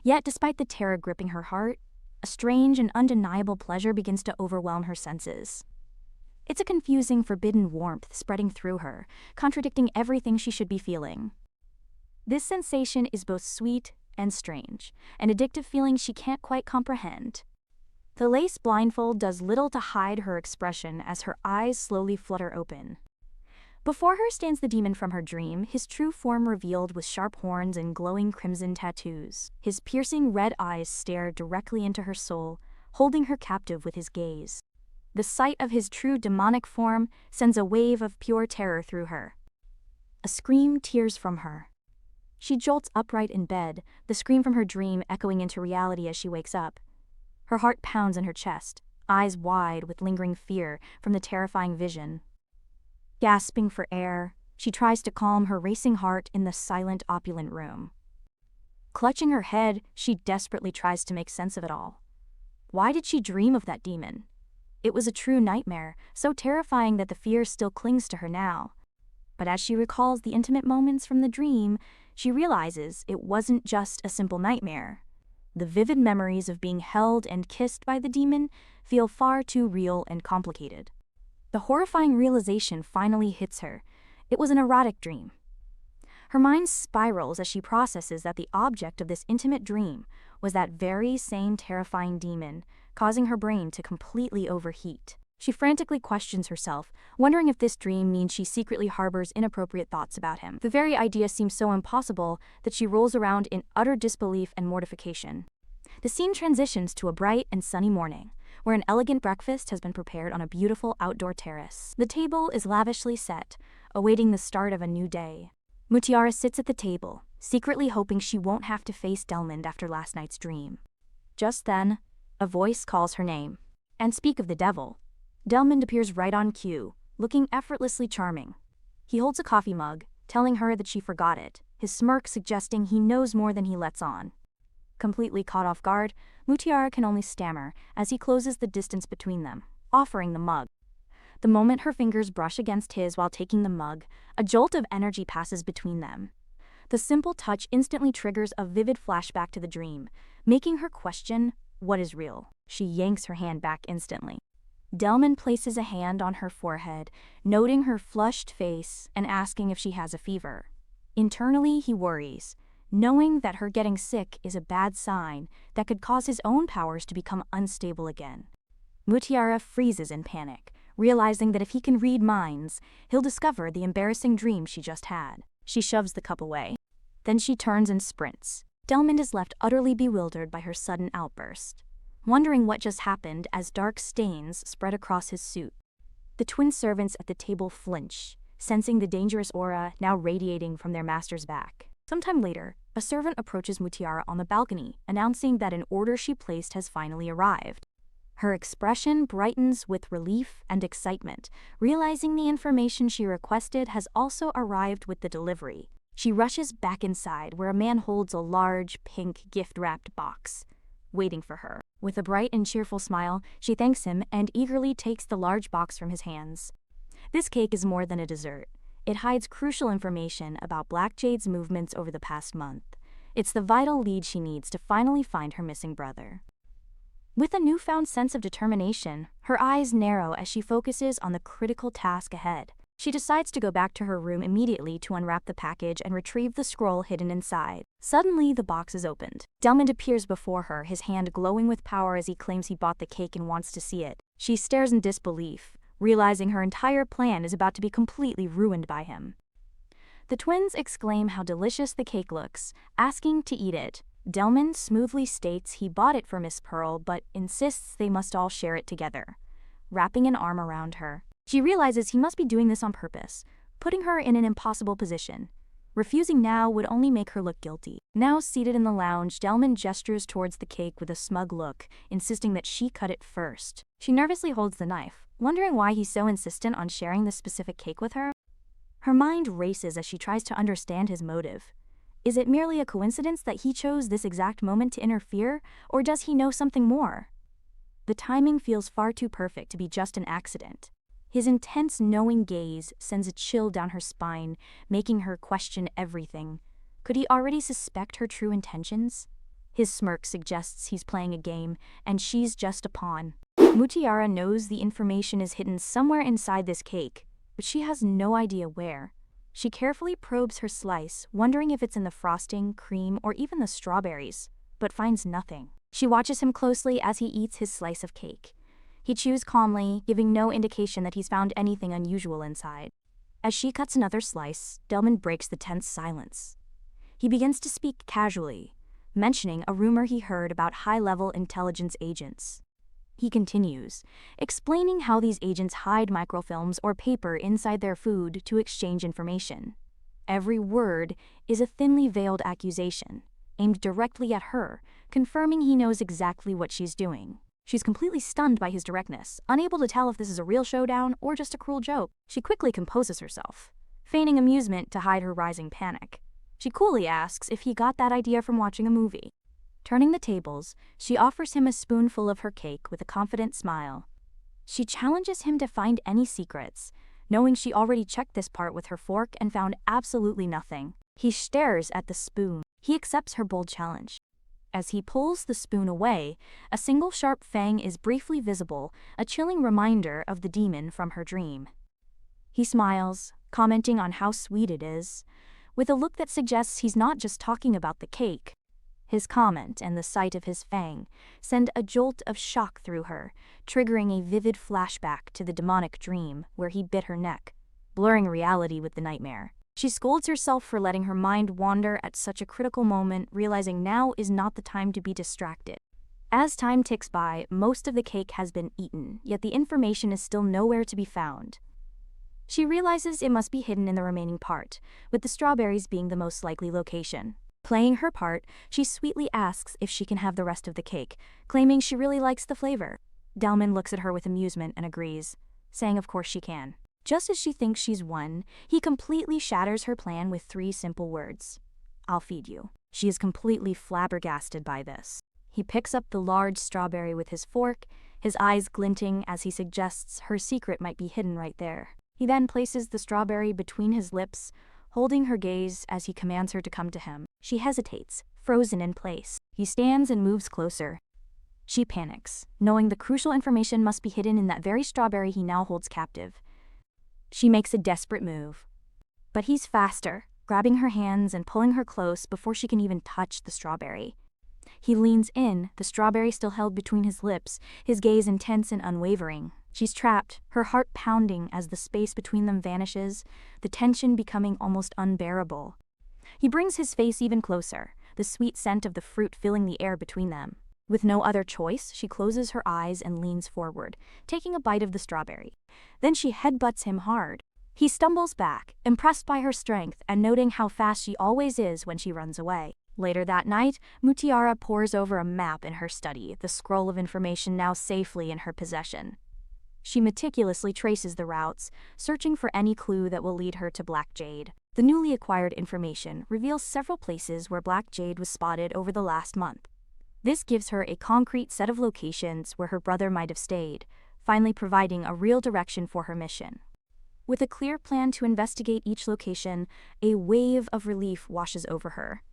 Speaker 1: Yet despite the terror gripping her heart, a strange and undeniable pleasure begins to overwhelm her senses. It's a confusing, forbidden warmth spreading through her, contradicting everything she should be feeling. This sensation is both sweet and strange, an addictive feeling she can't quite comprehend. The lace blindfold does little to hide her expression as her eyes slowly flutter open. Before her stands the demon from her dream, his true form revealed with sharp horns and glowing crimson tattoos. His piercing red eyes stare directly into her soul, holding her captive with his gaze. The sight of his true demonic form sends a wave of pure terror through her. A scream tears from her. She jolts upright in bed, the scream from her dream echoing into reality as she wakes up. Her heart pounds in her chest, eyes wide with lingering fear from the terrifying vision. Gasping for air, she tries to calm her racing heart in the silent, opulent room. Clutching her head, she desperately tries to make sense of it all. Why did she dream of that demon? It was a true nightmare, so terrifying that the fear still clings to her now. But as she recalls the intimate moments from the dream, she realizes it wasn't just a simple nightmare. The vivid memories of being held and kissed by the demon feel far too real and complicated. The horrifying realization finally hits her. It was an erotic dream. Her mind spirals as she processes that the object of this intimate dream was that very same terrifying demon, causing her brain to completely overheat. She frantically questions herself, wondering if this dream means she secretly harbors inappropriate thoughts about him. The very idea seems so impossible that she rolls around in utter disbelief and mortification. The scene transitions to a bright and sunny morning, where an elegant breakfast has been prepared on a beautiful outdoor terrace. The table is lavishly set, awaiting the start of a new day. Mutiara sits at the table, secretly hoping she won't have to face Delmond after last night's dream. Just then, a voice calls her name. And speak of the devil, Delmond appears right on cue, looking effortlessly charming. He holds a coffee mug, telling her that she forgot it, his smirk suggesting he knows more than he lets on. Completely caught off guard, Mutiara can only stammer as he closes the distance between them, offering the mug. The moment her fingers brush against his while taking the mug, a jolt of energy passes between them. The simple touch instantly triggers a vivid flashback to the dream, making her question what is real. She yanks her hand back instantly. Delmond places a hand on her forehead, noting her flushed face and asking if she has a fever. Internally, he worries, knowing that her getting sick is a bad sign that could cause his own powers to become unstable again. Mutiara freezes in panic, realizing that if he can read minds, he'll discover the embarrassing dream she just had. She shoves the cup away. Then she turns and sprints. Delmond is left utterly bewildered by her sudden outburst, wondering what just happened as dark stains spread across his suit. The twin servants at the table flinch, sensing the dangerous aura now radiating from their master's back. Sometime later, a servant approaches Mutiara on the balcony, announcing that an order she placed has finally arrived. Her expression brightens with relief and excitement, realizing the information she requested has also arrived with the delivery. She rushes back inside, where a man holds a large, pink, gift-wrapped box, waiting for her. With a bright and cheerful smile, she thanks him and eagerly takes the large box from his hands. This cake is more than a dessert. It hides crucial information about Black Jade's movements over the past month. It's the vital lead she needs to finally find her missing brother. With a newfound sense of determination, her eyes narrow as she focuses on the critical task ahead. She decides to go back to her room immediately to unwrap the package and retrieve the scroll hidden inside. Suddenly, the box is opened. Delmond appears before her, his hand glowing with power as he claims he bought the cake and wants to see it. She stares in disbelief, realizing her entire plan is about to be completely ruined by him. The twins exclaim how delicious the cake looks, asking to eat it. Delmond smoothly states he bought it for Miss Pearl, but insists they must all share it together, wrapping an arm around her. She realizes he must be doing this on purpose, putting her in an impossible position. Refusing now would only make her look guilty. Now seated in the lounge, Delmond gestures towards the cake with a smug look, insisting that she cut it first. She nervously holds the knife, wondering why he's so insistent on sharing this specific cake with her. Her mind races as she tries to understand his motive. Is it merely a coincidence that he chose this exact moment to interfere, or does he know something more? The timing feels far too perfect to be just an accident. His intense, knowing gaze sends a chill down her spine, making her question everything. Could he already suspect her true intentions? His smirk suggests he's playing a game, and she's just a pawn. Mutiara knows the information is hidden somewhere inside this cake, but she has no idea where. She carefully probes her slice, wondering if it's in the frosting, cream, or even the strawberries, but finds nothing. She watches him closely as he eats his slice of cake. He chews calmly, giving no indication that he's found anything unusual inside. As she cuts another slice, Delmond breaks the tense silence. He begins to speak casually, mentioning a rumor he heard about high-level intelligence agents. He continues, explaining how these agents hide microfilms or paper inside their food to exchange information. Every word is a thinly veiled accusation, aimed directly at her, confirming he knows exactly what she's doing. She's completely stunned by his directness, unable to tell if this is a real showdown or just a cruel joke. She quickly composes herself, feigning amusement to hide her rising panic. She coolly asks if he got that idea from watching a movie. Turning the tables, she offers him a spoonful of her cake with a confident smile. She challenges him to find any secrets, knowing she already checked this part with her fork and found absolutely nothing. He stares at the spoon. He accepts her bold challenge. As he pulls the spoon away, a single sharp fang is briefly visible, a chilling reminder of the demon from her dream. He smiles, commenting on how sweet it is, with a look that suggests he's not just talking about the cake. His comment and the sight of his fang send a jolt of shock through her, triggering a vivid flashback to the demonic dream where he bit her neck, blurring reality with the nightmare. She scolds herself for letting her mind wander at such a critical moment, realizing now is not the time to be distracted. As time ticks by, most of the cake has been eaten, yet the information is still nowhere to be found. She realizes it must be hidden in the remaining part, with the strawberries being the most likely location. Playing her part, she sweetly asks if she can have the rest of the cake, claiming she really likes the flavor. Delman looks at her with amusement and agrees, saying of course she can. Just as she thinks she's won, he completely shatters her plan with 3 simple words. I'll feed you. She is completely flabbergasted by this. He picks up the large strawberry with his fork, his eyes glinting as he suggests her secret might be hidden right there. He then places the strawberry between his lips, holding her gaze as he commands her to come to him. She hesitates, frozen in place. He stands and moves closer. She panics, knowing the crucial information must be hidden in that very strawberry he now holds captive. She makes a desperate move. But he's faster, grabbing her hands and pulling her close before she can even touch the strawberry. He leans in, the strawberry still held between his lips, his gaze intense and unwavering. She's trapped, her heart pounding as the space between them vanishes, the tension becoming almost unbearable. He brings his face even closer, the sweet scent of the fruit filling the air between them. With no other choice, she closes her eyes and leans forward, taking a bite of the strawberry. Then she headbutts him hard. He stumbles back, impressed by her strength and noting how fast she always is when she runs away. Later that night, Mutiara pores over a map in her study, the scroll of information now safely in her possession. She meticulously traces the routes, searching for any clue that will lead her to Black Jade. The newly acquired information reveals several places where Black Jade was spotted over the last month. This gives her a concrete set of locations where her brother might have stayed, finally providing a real direction for her mission. With a clear plan to investigate each location, a wave of relief washes over her.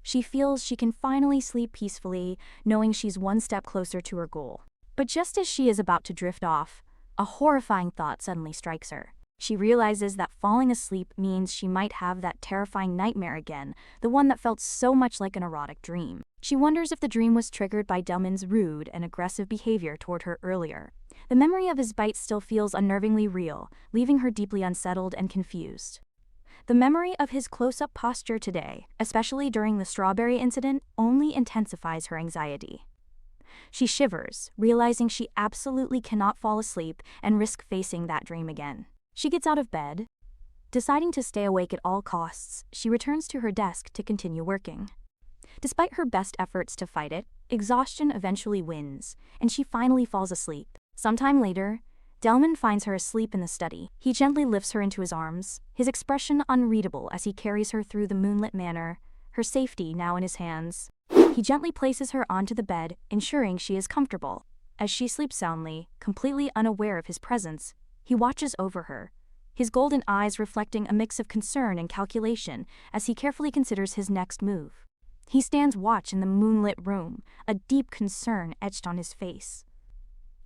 Speaker 1: She feels she can finally sleep peacefully, knowing she's one step closer to her goal. But just as she is about to drift off, a horrifying thought suddenly strikes her. She realizes that falling asleep means she might have that terrifying nightmare again, the one that felt so much like an erotic dream. She wonders if the dream was triggered by Delman's rude and aggressive behavior toward her earlier. The memory of his bite still feels unnervingly real, leaving her deeply unsettled and confused. The memory of his close-up posture today, especially during the strawberry incident, only intensifies her anxiety. She shivers, realizing she absolutely cannot fall asleep and risk facing that dream again. She gets out of bed. Deciding to stay awake at all costs, she returns to her desk to continue working. Despite her best efforts to fight it, exhaustion eventually wins, and she finally falls asleep. Sometime later, Delman finds her asleep in the study. He gently lifts her into his arms, his expression unreadable as he carries her through the moonlit manor, her safety now in his hands. He gently places her onto the bed, ensuring she is comfortable. As she sleeps soundly, completely unaware of his presence, he watches over her, his golden eyes reflecting a mix of concern and calculation as he carefully considers his next move. He stands watch in the moonlit room, a deep concern etched on his face.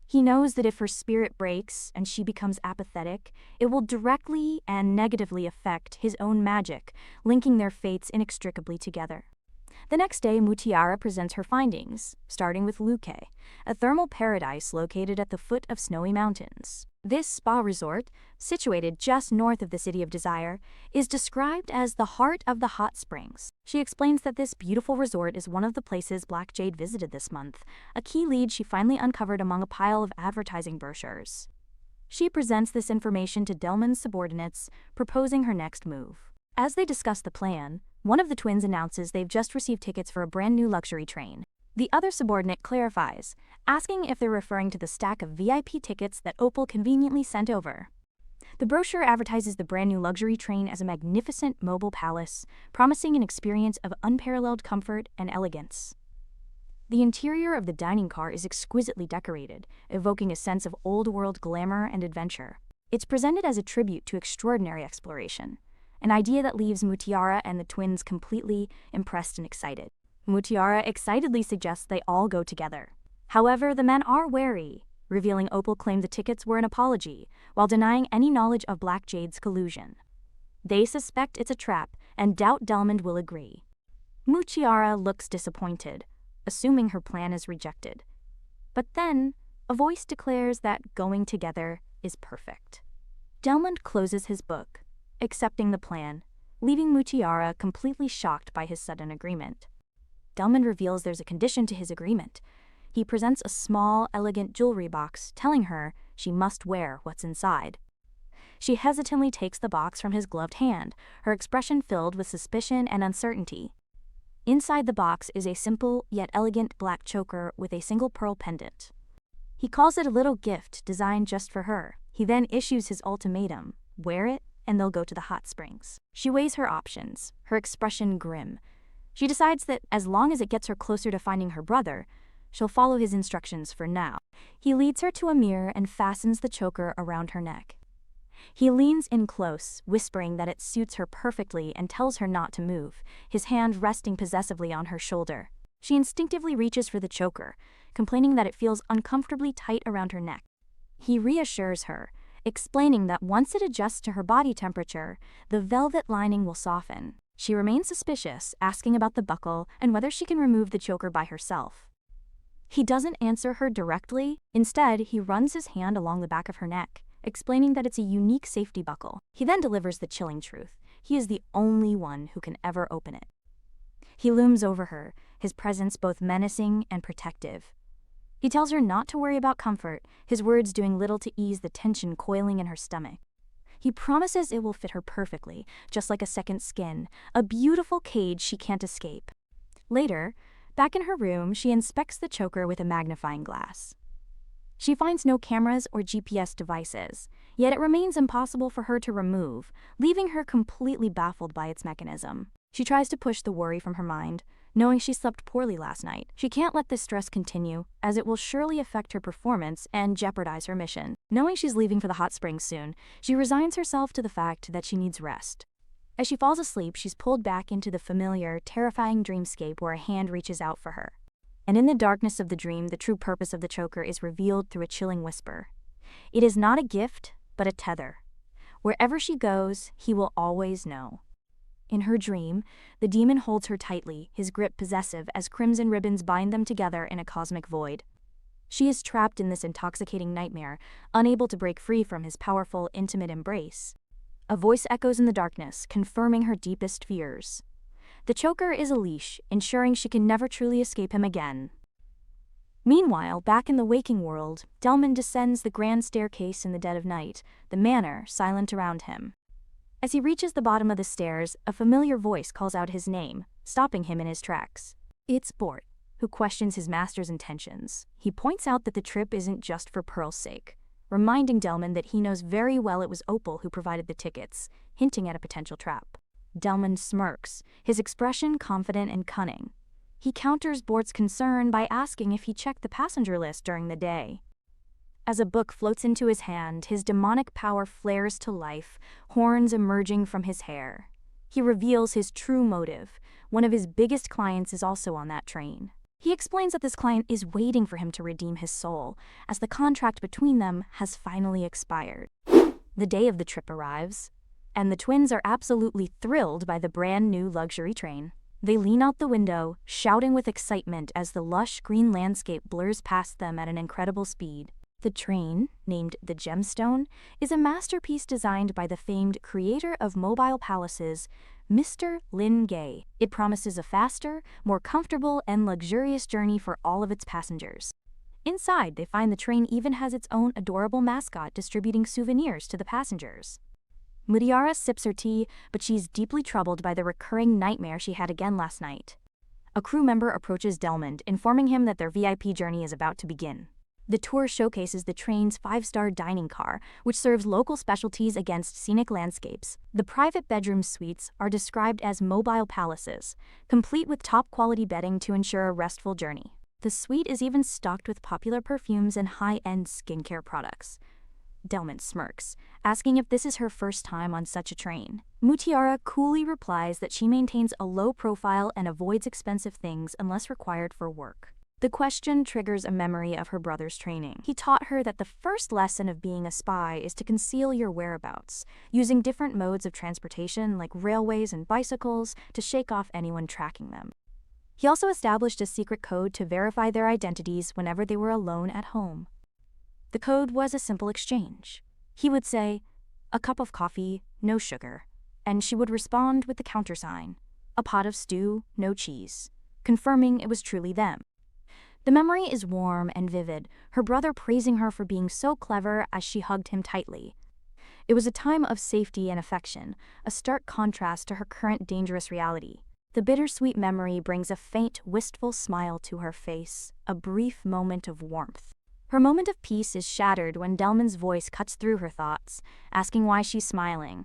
Speaker 1: He knows that if her spirit breaks and she becomes apathetic, it will directly and negatively affect his own magic, linking their fates inextricably together. The next day, Mutiara presents her findings, starting with Luke, a thermal paradise located at the foot of snowy mountains. This spa resort, situated just north of the City of Desire, is described as the heart of the hot springs. She explains that this beautiful resort is one of the places Black Jade visited this month, a key lead she finally uncovered among a pile of advertising brochures. She presents this information to Delman's subordinates, proposing her next move. As they discuss the plan, one of the twins announces they've just received tickets for a brand new luxury train. The other subordinate clarifies, asking if they're referring to the stack of VIP tickets that Opal conveniently sent over. The brochure advertises the brand new luxury train as a magnificent mobile palace, promising an experience of unparalleled comfort and elegance. The interior of the dining car is exquisitely decorated, evoking a sense of old-world glamour and adventure. It's presented as a tribute to extraordinary exploration, an idea that leaves Mutiara and the twins completely impressed and excited. Mutiara excitedly suggests they all go together. However, the men are wary, revealing Opal claimed the tickets were an apology, while denying any knowledge of Black Jade's collusion. They suspect it's a trap and doubt Delmond will agree. Mutiara looks disappointed, assuming her plan is rejected. But then, a voice declares that going together is perfect. Delmond closes his book, accepting the plan, leaving Mutiara completely shocked by his sudden agreement. Delman reveals there's a condition to his agreement. He presents a small, elegant jewelry box, telling her she must wear what's inside. She hesitantly takes the box from his gloved hand, her expression filled with suspicion and uncertainty. Inside the box is a simple yet elegant black choker with a single pearl pendant. He calls it a little gift designed just for her. He then issues his ultimatum: wear it and they'll go to the hot springs. She weighs her options, her expression grim. She decides that as long as it gets her closer to finding her brother, she'll follow his instructions for now. He leads her to a mirror and fastens the choker around her neck. He leans in close, whispering that it suits her perfectly and tells her not to move, his hand resting possessively on her shoulder. She instinctively reaches for the choker, complaining that it feels uncomfortably tight around her neck. He reassures her, explaining that once it adjusts to her body temperature, the velvet lining will soften. She remains suspicious, asking about the buckle and whether she can remove the choker by herself. He doesn't answer her directly. Instead, he runs his hand along the back of her neck, explaining that it's a unique safety buckle. He then delivers the chilling truth: he is the only one who can ever open it. He looms over her, his presence both menacing and protective. He tells her not to worry about comfort, his words doing little to ease the tension coiling in her stomach. He promises it will fit her perfectly, just like a second skin, a beautiful cage she can't escape. Later, back in her room, she inspects the choker with a magnifying glass. She finds no cameras or GPS devices, yet it remains impossible for her to remove, leaving her completely baffled by its mechanism. She tries to push the worry from her mind, knowing she slept poorly last night. She can't let this stress continue, as it will surely affect her performance and jeopardize her mission. Knowing she's leaving for the hot springs soon, she resigns herself to the fact that she needs rest. As she falls asleep, she's pulled back into the familiar, terrifying dreamscape where a hand reaches out for her. And in the darkness of the dream, the true purpose of the choker is revealed through a chilling whisper. It is not a gift, but a tether. Wherever she goes, he will always know. In her dream, the demon holds her tightly, his grip possessive as crimson ribbons bind them together in a cosmic void. She is trapped in this intoxicating nightmare, unable to break free from his powerful, intimate embrace. A voice echoes in the darkness, confirming her deepest fears. The choker is a leash, ensuring she can never truly escape him again. Meanwhile, back in the waking world, Delman descends the grand staircase in the dead of night, the manor silent around him. As he reaches the bottom of the stairs, a familiar voice calls out his name, stopping him in his tracks. It's Bort, who questions his master's intentions. He points out that the trip isn't just for Pearl's sake, reminding Delman that he knows very well it was Opal who provided the tickets, hinting at a potential trap. Delman smirks, his expression confident and cunning. He counters Bort's concern by asking if he checked the passenger list during the day. As a book floats into his hand, his demonic power flares to life, horns emerging from his hair. He reveals his true motive. One of his biggest clients is also on that train. He explains that this client is waiting for him to redeem his soul, as the contract between them has finally expired. The day of the trip arrives, and the twins are absolutely thrilled by the brand new luxury train. They lean out the window, shouting with excitement as the lush green landscape blurs past them at an incredible speed. The train, named the Gemstone, is a masterpiece designed by the famed creator of mobile palaces, Mr. Lin Gay. It promises a faster, more comfortable, and luxurious journey for all of its passengers. Inside, they find the train even has its own adorable mascot distributing souvenirs to the passengers. Mutiara sips her tea, but she's deeply troubled by the recurring nightmare she had again last night. A crew member approaches Delmond, informing him that their VIP journey is about to begin. The tour showcases the train's 5-star dining car, which serves local specialties against scenic landscapes. The private bedroom suites are described as mobile palaces, complete with top-quality bedding to ensure a restful journey. The suite is even stocked with popular perfumes and high-end skincare products. Delmond smirks, asking if this is her first time on such a train. Mutiara coolly replies that she maintains a low profile and avoids expensive things unless required for work. The question triggers a memory of her brother's training. He taught her that the first lesson of being a spy is to conceal your whereabouts, using different modes of transportation like railways and bicycles to shake off anyone tracking them. He also established a secret code to verify their identities whenever they were alone at home. The code was a simple exchange. He would say, "A cup of coffee, no sugar," and she would respond with the countersign, "A pot of stew, no cheese," confirming it was truly them. The memory is warm and vivid, her brother praising her for being so clever as she hugged him tightly. It was a time of safety and affection, a stark contrast to her current dangerous reality. The bittersweet memory brings a faint, wistful smile to her face, a brief moment of warmth. Her moment of peace is shattered when Delman's voice cuts through her thoughts, asking why she's smiling.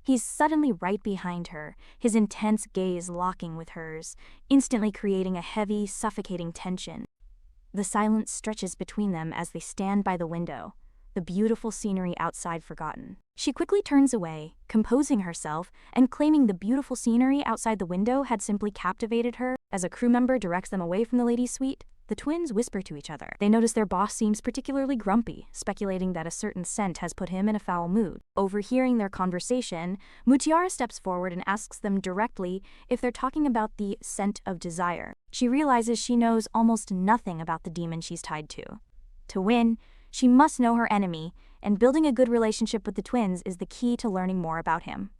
Speaker 1: He's suddenly right behind her, his intense gaze locking with hers, instantly creating a heavy, suffocating tension. The silence stretches between them as they stand by the window, the beautiful scenery outside forgotten. She quickly turns away, composing herself, and claiming the beautiful scenery outside the window had simply captivated her. As a crew member directs them away from the ladies' suite, the twins whisper to each other. They notice their boss seems particularly grumpy, speculating that a certain scent has put him in a foul mood. Overhearing their conversation, Mutiara steps forward and asks them directly if they're talking about the scent of desire. She realizes she knows almost nothing about the demon she's tied to. To win, she must know her enemy, and building a good relationship with the twins is the key to learning more about him.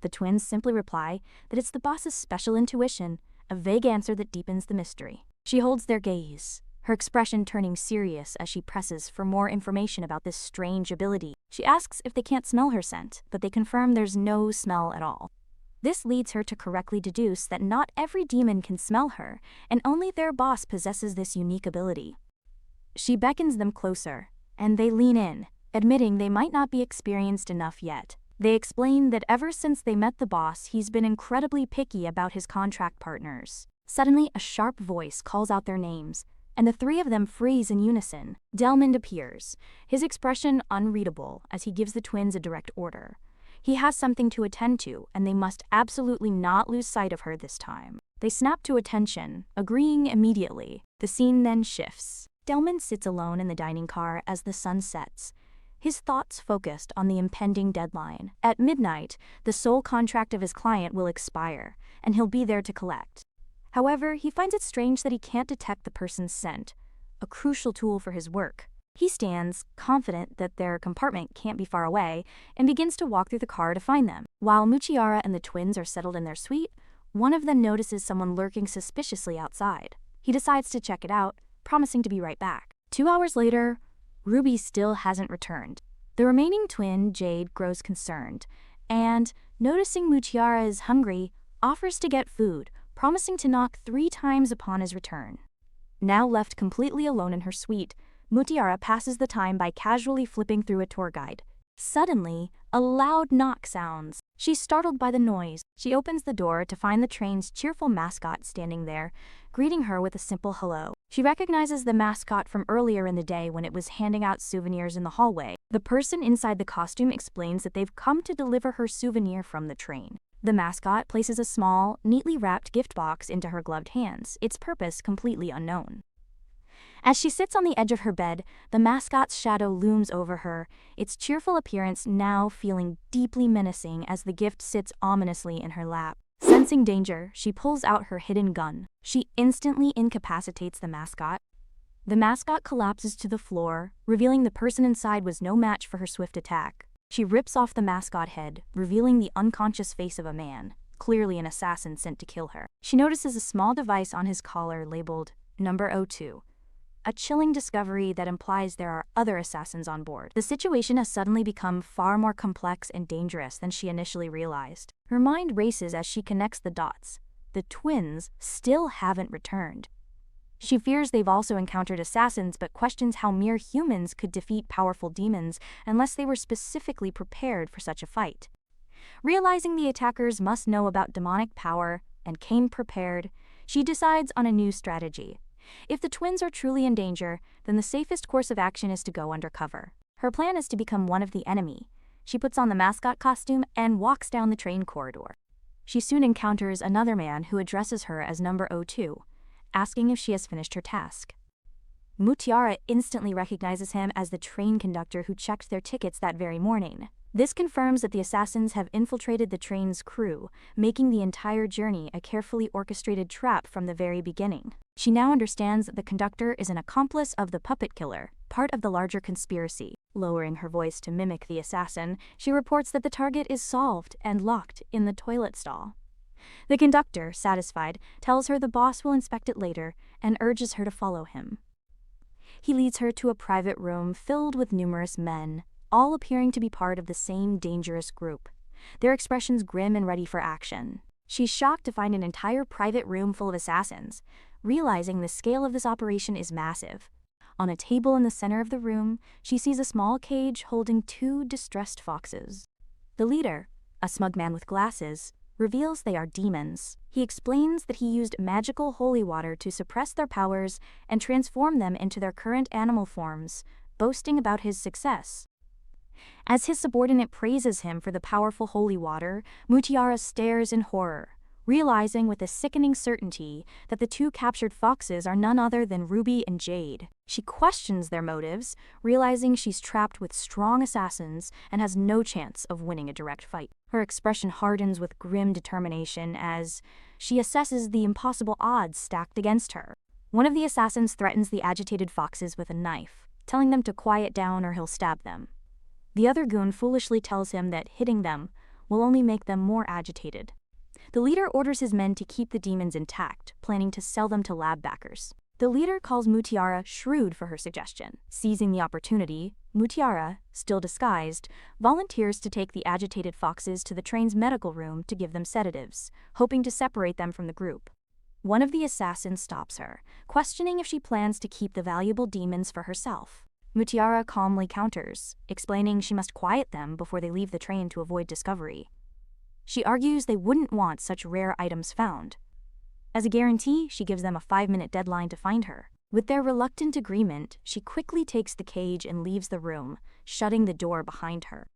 Speaker 1: The twins simply reply that it's the boss's special intuition, a vague answer that deepens the mystery. She holds their gaze, her expression turning serious as she presses for more information about this strange ability. She asks if they can't smell her scent, but they confirm there's no smell at all. This leads her to correctly deduce that not every demon can smell her, and only their boss possesses this unique ability. She beckons them closer, and they lean in, admitting they might not be experienced enough yet. They explain that ever since they met the boss, he's been incredibly picky about his contract partners. Suddenly, a sharp voice calls out their names, and the three of them freeze in unison. Delmond appears, his expression unreadable as he gives the twins a direct order. He has something to attend to, and they must absolutely not lose sight of her this time. They snap to attention, agreeing immediately. The scene then shifts. Delmond sits alone in the dining car as the sun sets, his thoughts focused on the impending deadline. At midnight, the sole contract of his client will expire, and he'll be there to collect. However, he finds it strange that he can't detect the person's scent, a crucial tool for his work. He stands, confident that their compartment can't be far away, and begins to walk through the car to find them. While Muchiara and the twins are settled in their suite, one of them notices someone lurking suspiciously outside. He decides to check it out, promising to be right back. 2 hours later, Ruby still hasn't returned. The remaining twin, Jade, grows concerned, and, noticing Muchiara is hungry, offers to get food, promising to knock 3 times upon his return. Now left completely alone in her suite, Mutiara passes the time by casually flipping through a tour guide. Suddenly, a loud knock sounds. She's startled by the noise. She opens the door to find the train's cheerful mascot standing there, greeting her with a simple hello. She recognizes the mascot from earlier in the day when it was handing out souvenirs in the hallway. The person inside the costume explains that they've come to deliver her souvenir from the train. The mascot places a small, neatly wrapped gift box into her gloved hands, its purpose completely unknown. As she sits on the edge of her bed, the mascot's shadow looms over her, its cheerful appearance now feeling deeply menacing as the gift sits ominously in her lap. Sensing danger, she pulls out her hidden gun. She instantly incapacitates the mascot. The mascot collapses to the floor, revealing the person inside was no match for her swift attack. She rips off the mascot head, revealing the unconscious face of a man, clearly an assassin sent to kill her. She notices a small device on his collar labeled Number 02, a chilling discovery that implies there are other assassins on board. The situation has suddenly become far more complex and dangerous than she initially realized. Her mind races as she connects the dots. The twins still haven't returned. She fears they've also encountered assassins, but questions how mere humans could defeat powerful demons unless they were specifically prepared for such a fight. Realizing the attackers must know about demonic power and came prepared, she decides on a new strategy. If the twins are truly in danger, then the safest course of action is to go undercover. Her plan is to become one of the enemy. She puts on the mascot costume and walks down the train corridor. She soon encounters another man who addresses her as Number 02, asking if she has finished her task. Mutiara instantly recognizes him as the train conductor who checked their tickets that very morning. This confirms that the assassins have infiltrated the train's crew, making the entire journey a carefully orchestrated trap from the very beginning. She now understands that the conductor is an accomplice of the puppet killer, part of the larger conspiracy. Lowering her voice to mimic the assassin, she reports that the target is solved and locked in the toilet stall. The conductor, satisfied, tells her the boss will inspect it later and urges her to follow him. He leads her to a private room filled with numerous men, all appearing to be part of the same dangerous group, their expressions grim and ready for action. She's shocked to find an entire private room full of assassins, realizing the scale of this operation is massive. On a table in the center of the room, she sees a small cage holding 2 distressed foxes. The leader, a smug man with glasses, reveals they are demons. He explains that he used magical holy water to suppress their powers and transform them into their current animal forms, boasting about his success. As his subordinate praises him for the powerful holy water, Mutiara stares in horror, realizing with a sickening certainty that the 2 captured foxes are none other than Ruby and Jade. She questions their motives, realizing she's trapped with strong assassins and has no chance of winning a direct fight. Her expression hardens with grim determination as she assesses the impossible odds stacked against her. One of the assassins threatens the agitated foxes with a knife, telling them to quiet down or he'll stab them. The other goon foolishly tells him that hitting them will only make them more agitated. The leader orders his men to keep the demons intact, planning to sell them to lab backers. The leader calls Mutiara shrewd for her suggestion. Seizing the opportunity, Mutiara, still disguised, volunteers to take the agitated foxes to the train's medical room to give them sedatives, hoping to separate them from the group. One of the assassins stops her, questioning if she plans to keep the valuable demons for herself. Mutiara calmly counters, explaining she must quiet them before they leave the train to avoid discovery. She argues they wouldn't want such rare items found. As a guarantee, she gives them a 5-minute deadline to find her. With their reluctant agreement, she quickly takes the cage and leaves the room, shutting the door behind her.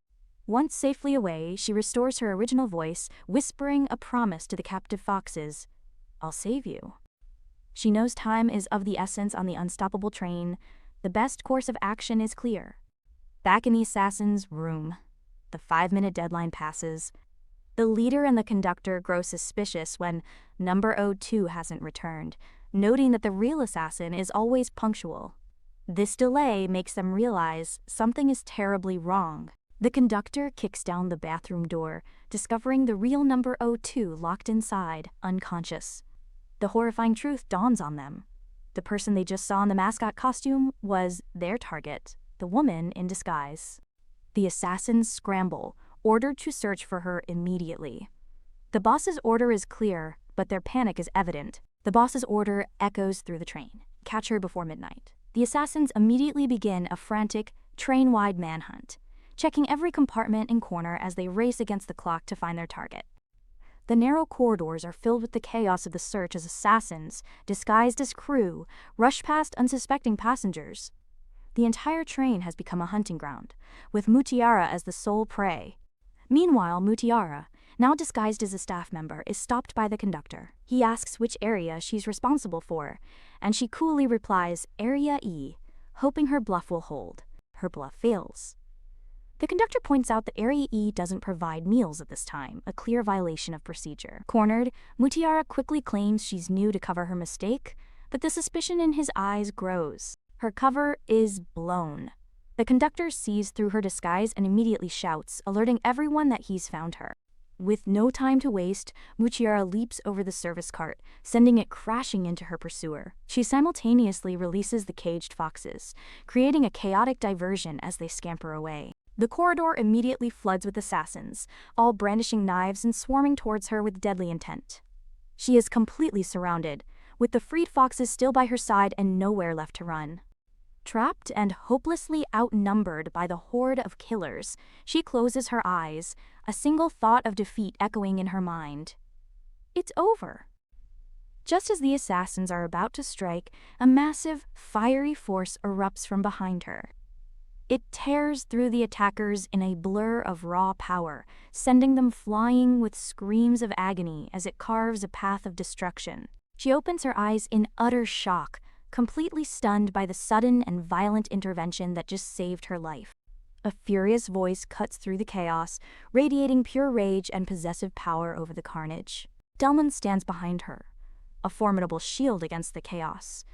Speaker 1: Once safely away, she restores her original voice, whispering a promise to the captive foxes, "I'll save you." She knows time is of the essence on the unstoppable train. The best course of action is clear. Back in the assassin's room, the 5-minute deadline passes. The leader and the conductor grow suspicious when number 02 hasn't returned, noting that the real assassin is always punctual. This delay makes them realize something is terribly wrong. The conductor kicks down the bathroom door, discovering the real number 02 locked inside, unconscious. The horrifying truth dawns on them. The person they just saw in the mascot costume was their target, the woman in disguise. The assassins scramble, ordered to search for her immediately. The boss's order is clear, but their panic is evident. The boss's order echoes through the train. Catch her before midnight. The assassins immediately begin a frantic, train-wide manhunt, checking every compartment and corner as they race against the clock to find their target. The narrow corridors are filled with the chaos of the search as assassins, disguised as crew, rush past unsuspecting passengers. The entire train has become a hunting ground, with Mutiara as the sole prey. Meanwhile, Mutiara, now disguised as a staff member, is stopped by the conductor. He asks which area she's responsible for, and she coolly replies, "Area E," hoping her bluff will hold. Her bluff fails. The conductor points out that Area E doesn't provide meals at this time, a clear violation of procedure. Cornered, Mutiara quickly claims she's new to cover her mistake, but the suspicion in his eyes grows. Her cover is blown. The conductor sees through her disguise and immediately shouts, alerting everyone that he's found her. With no time to waste, Mutiara leaps over the service cart, sending it crashing into her pursuer. She simultaneously releases the caged foxes, creating a chaotic diversion as they scamper away. The corridor immediately floods with assassins, all brandishing knives and swarming towards her with deadly intent. She is completely surrounded, with the freed foxes still by her side and nowhere left to run. Trapped and hopelessly outnumbered by the horde of killers, she closes her eyes, a single thought of defeat echoing in her mind. It's over. Just as the assassins are about to strike, a massive, fiery force erupts from behind her. It tears through the attackers in a blur of raw power, sending them flying with screams of agony as it carves a path of destruction. She opens her eyes in utter shock, completely stunned by the sudden and violent intervention that just saved her life. A furious voice cuts through the chaos, radiating pure rage and possessive power over the carnage. Delman stands behind her, a formidable shield against the chaos.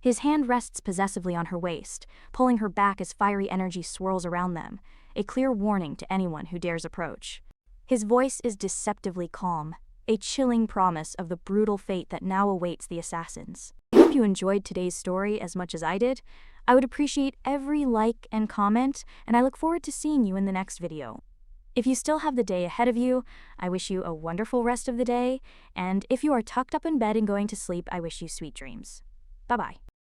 Speaker 1: His hand rests possessively on her waist, pulling her back as fiery energy swirls around them, a clear warning to anyone who dares approach. His voice is deceptively calm, a chilling promise of the brutal fate that now awaits the assassins. I hope you enjoyed today's story as much as I did. I would appreciate every like and comment, and I look forward to seeing you in the next video. If you still have the day ahead of you, I wish you a wonderful rest of the day, and if you are tucked up in bed and going to sleep, I wish you sweet dreams. Bye-bye.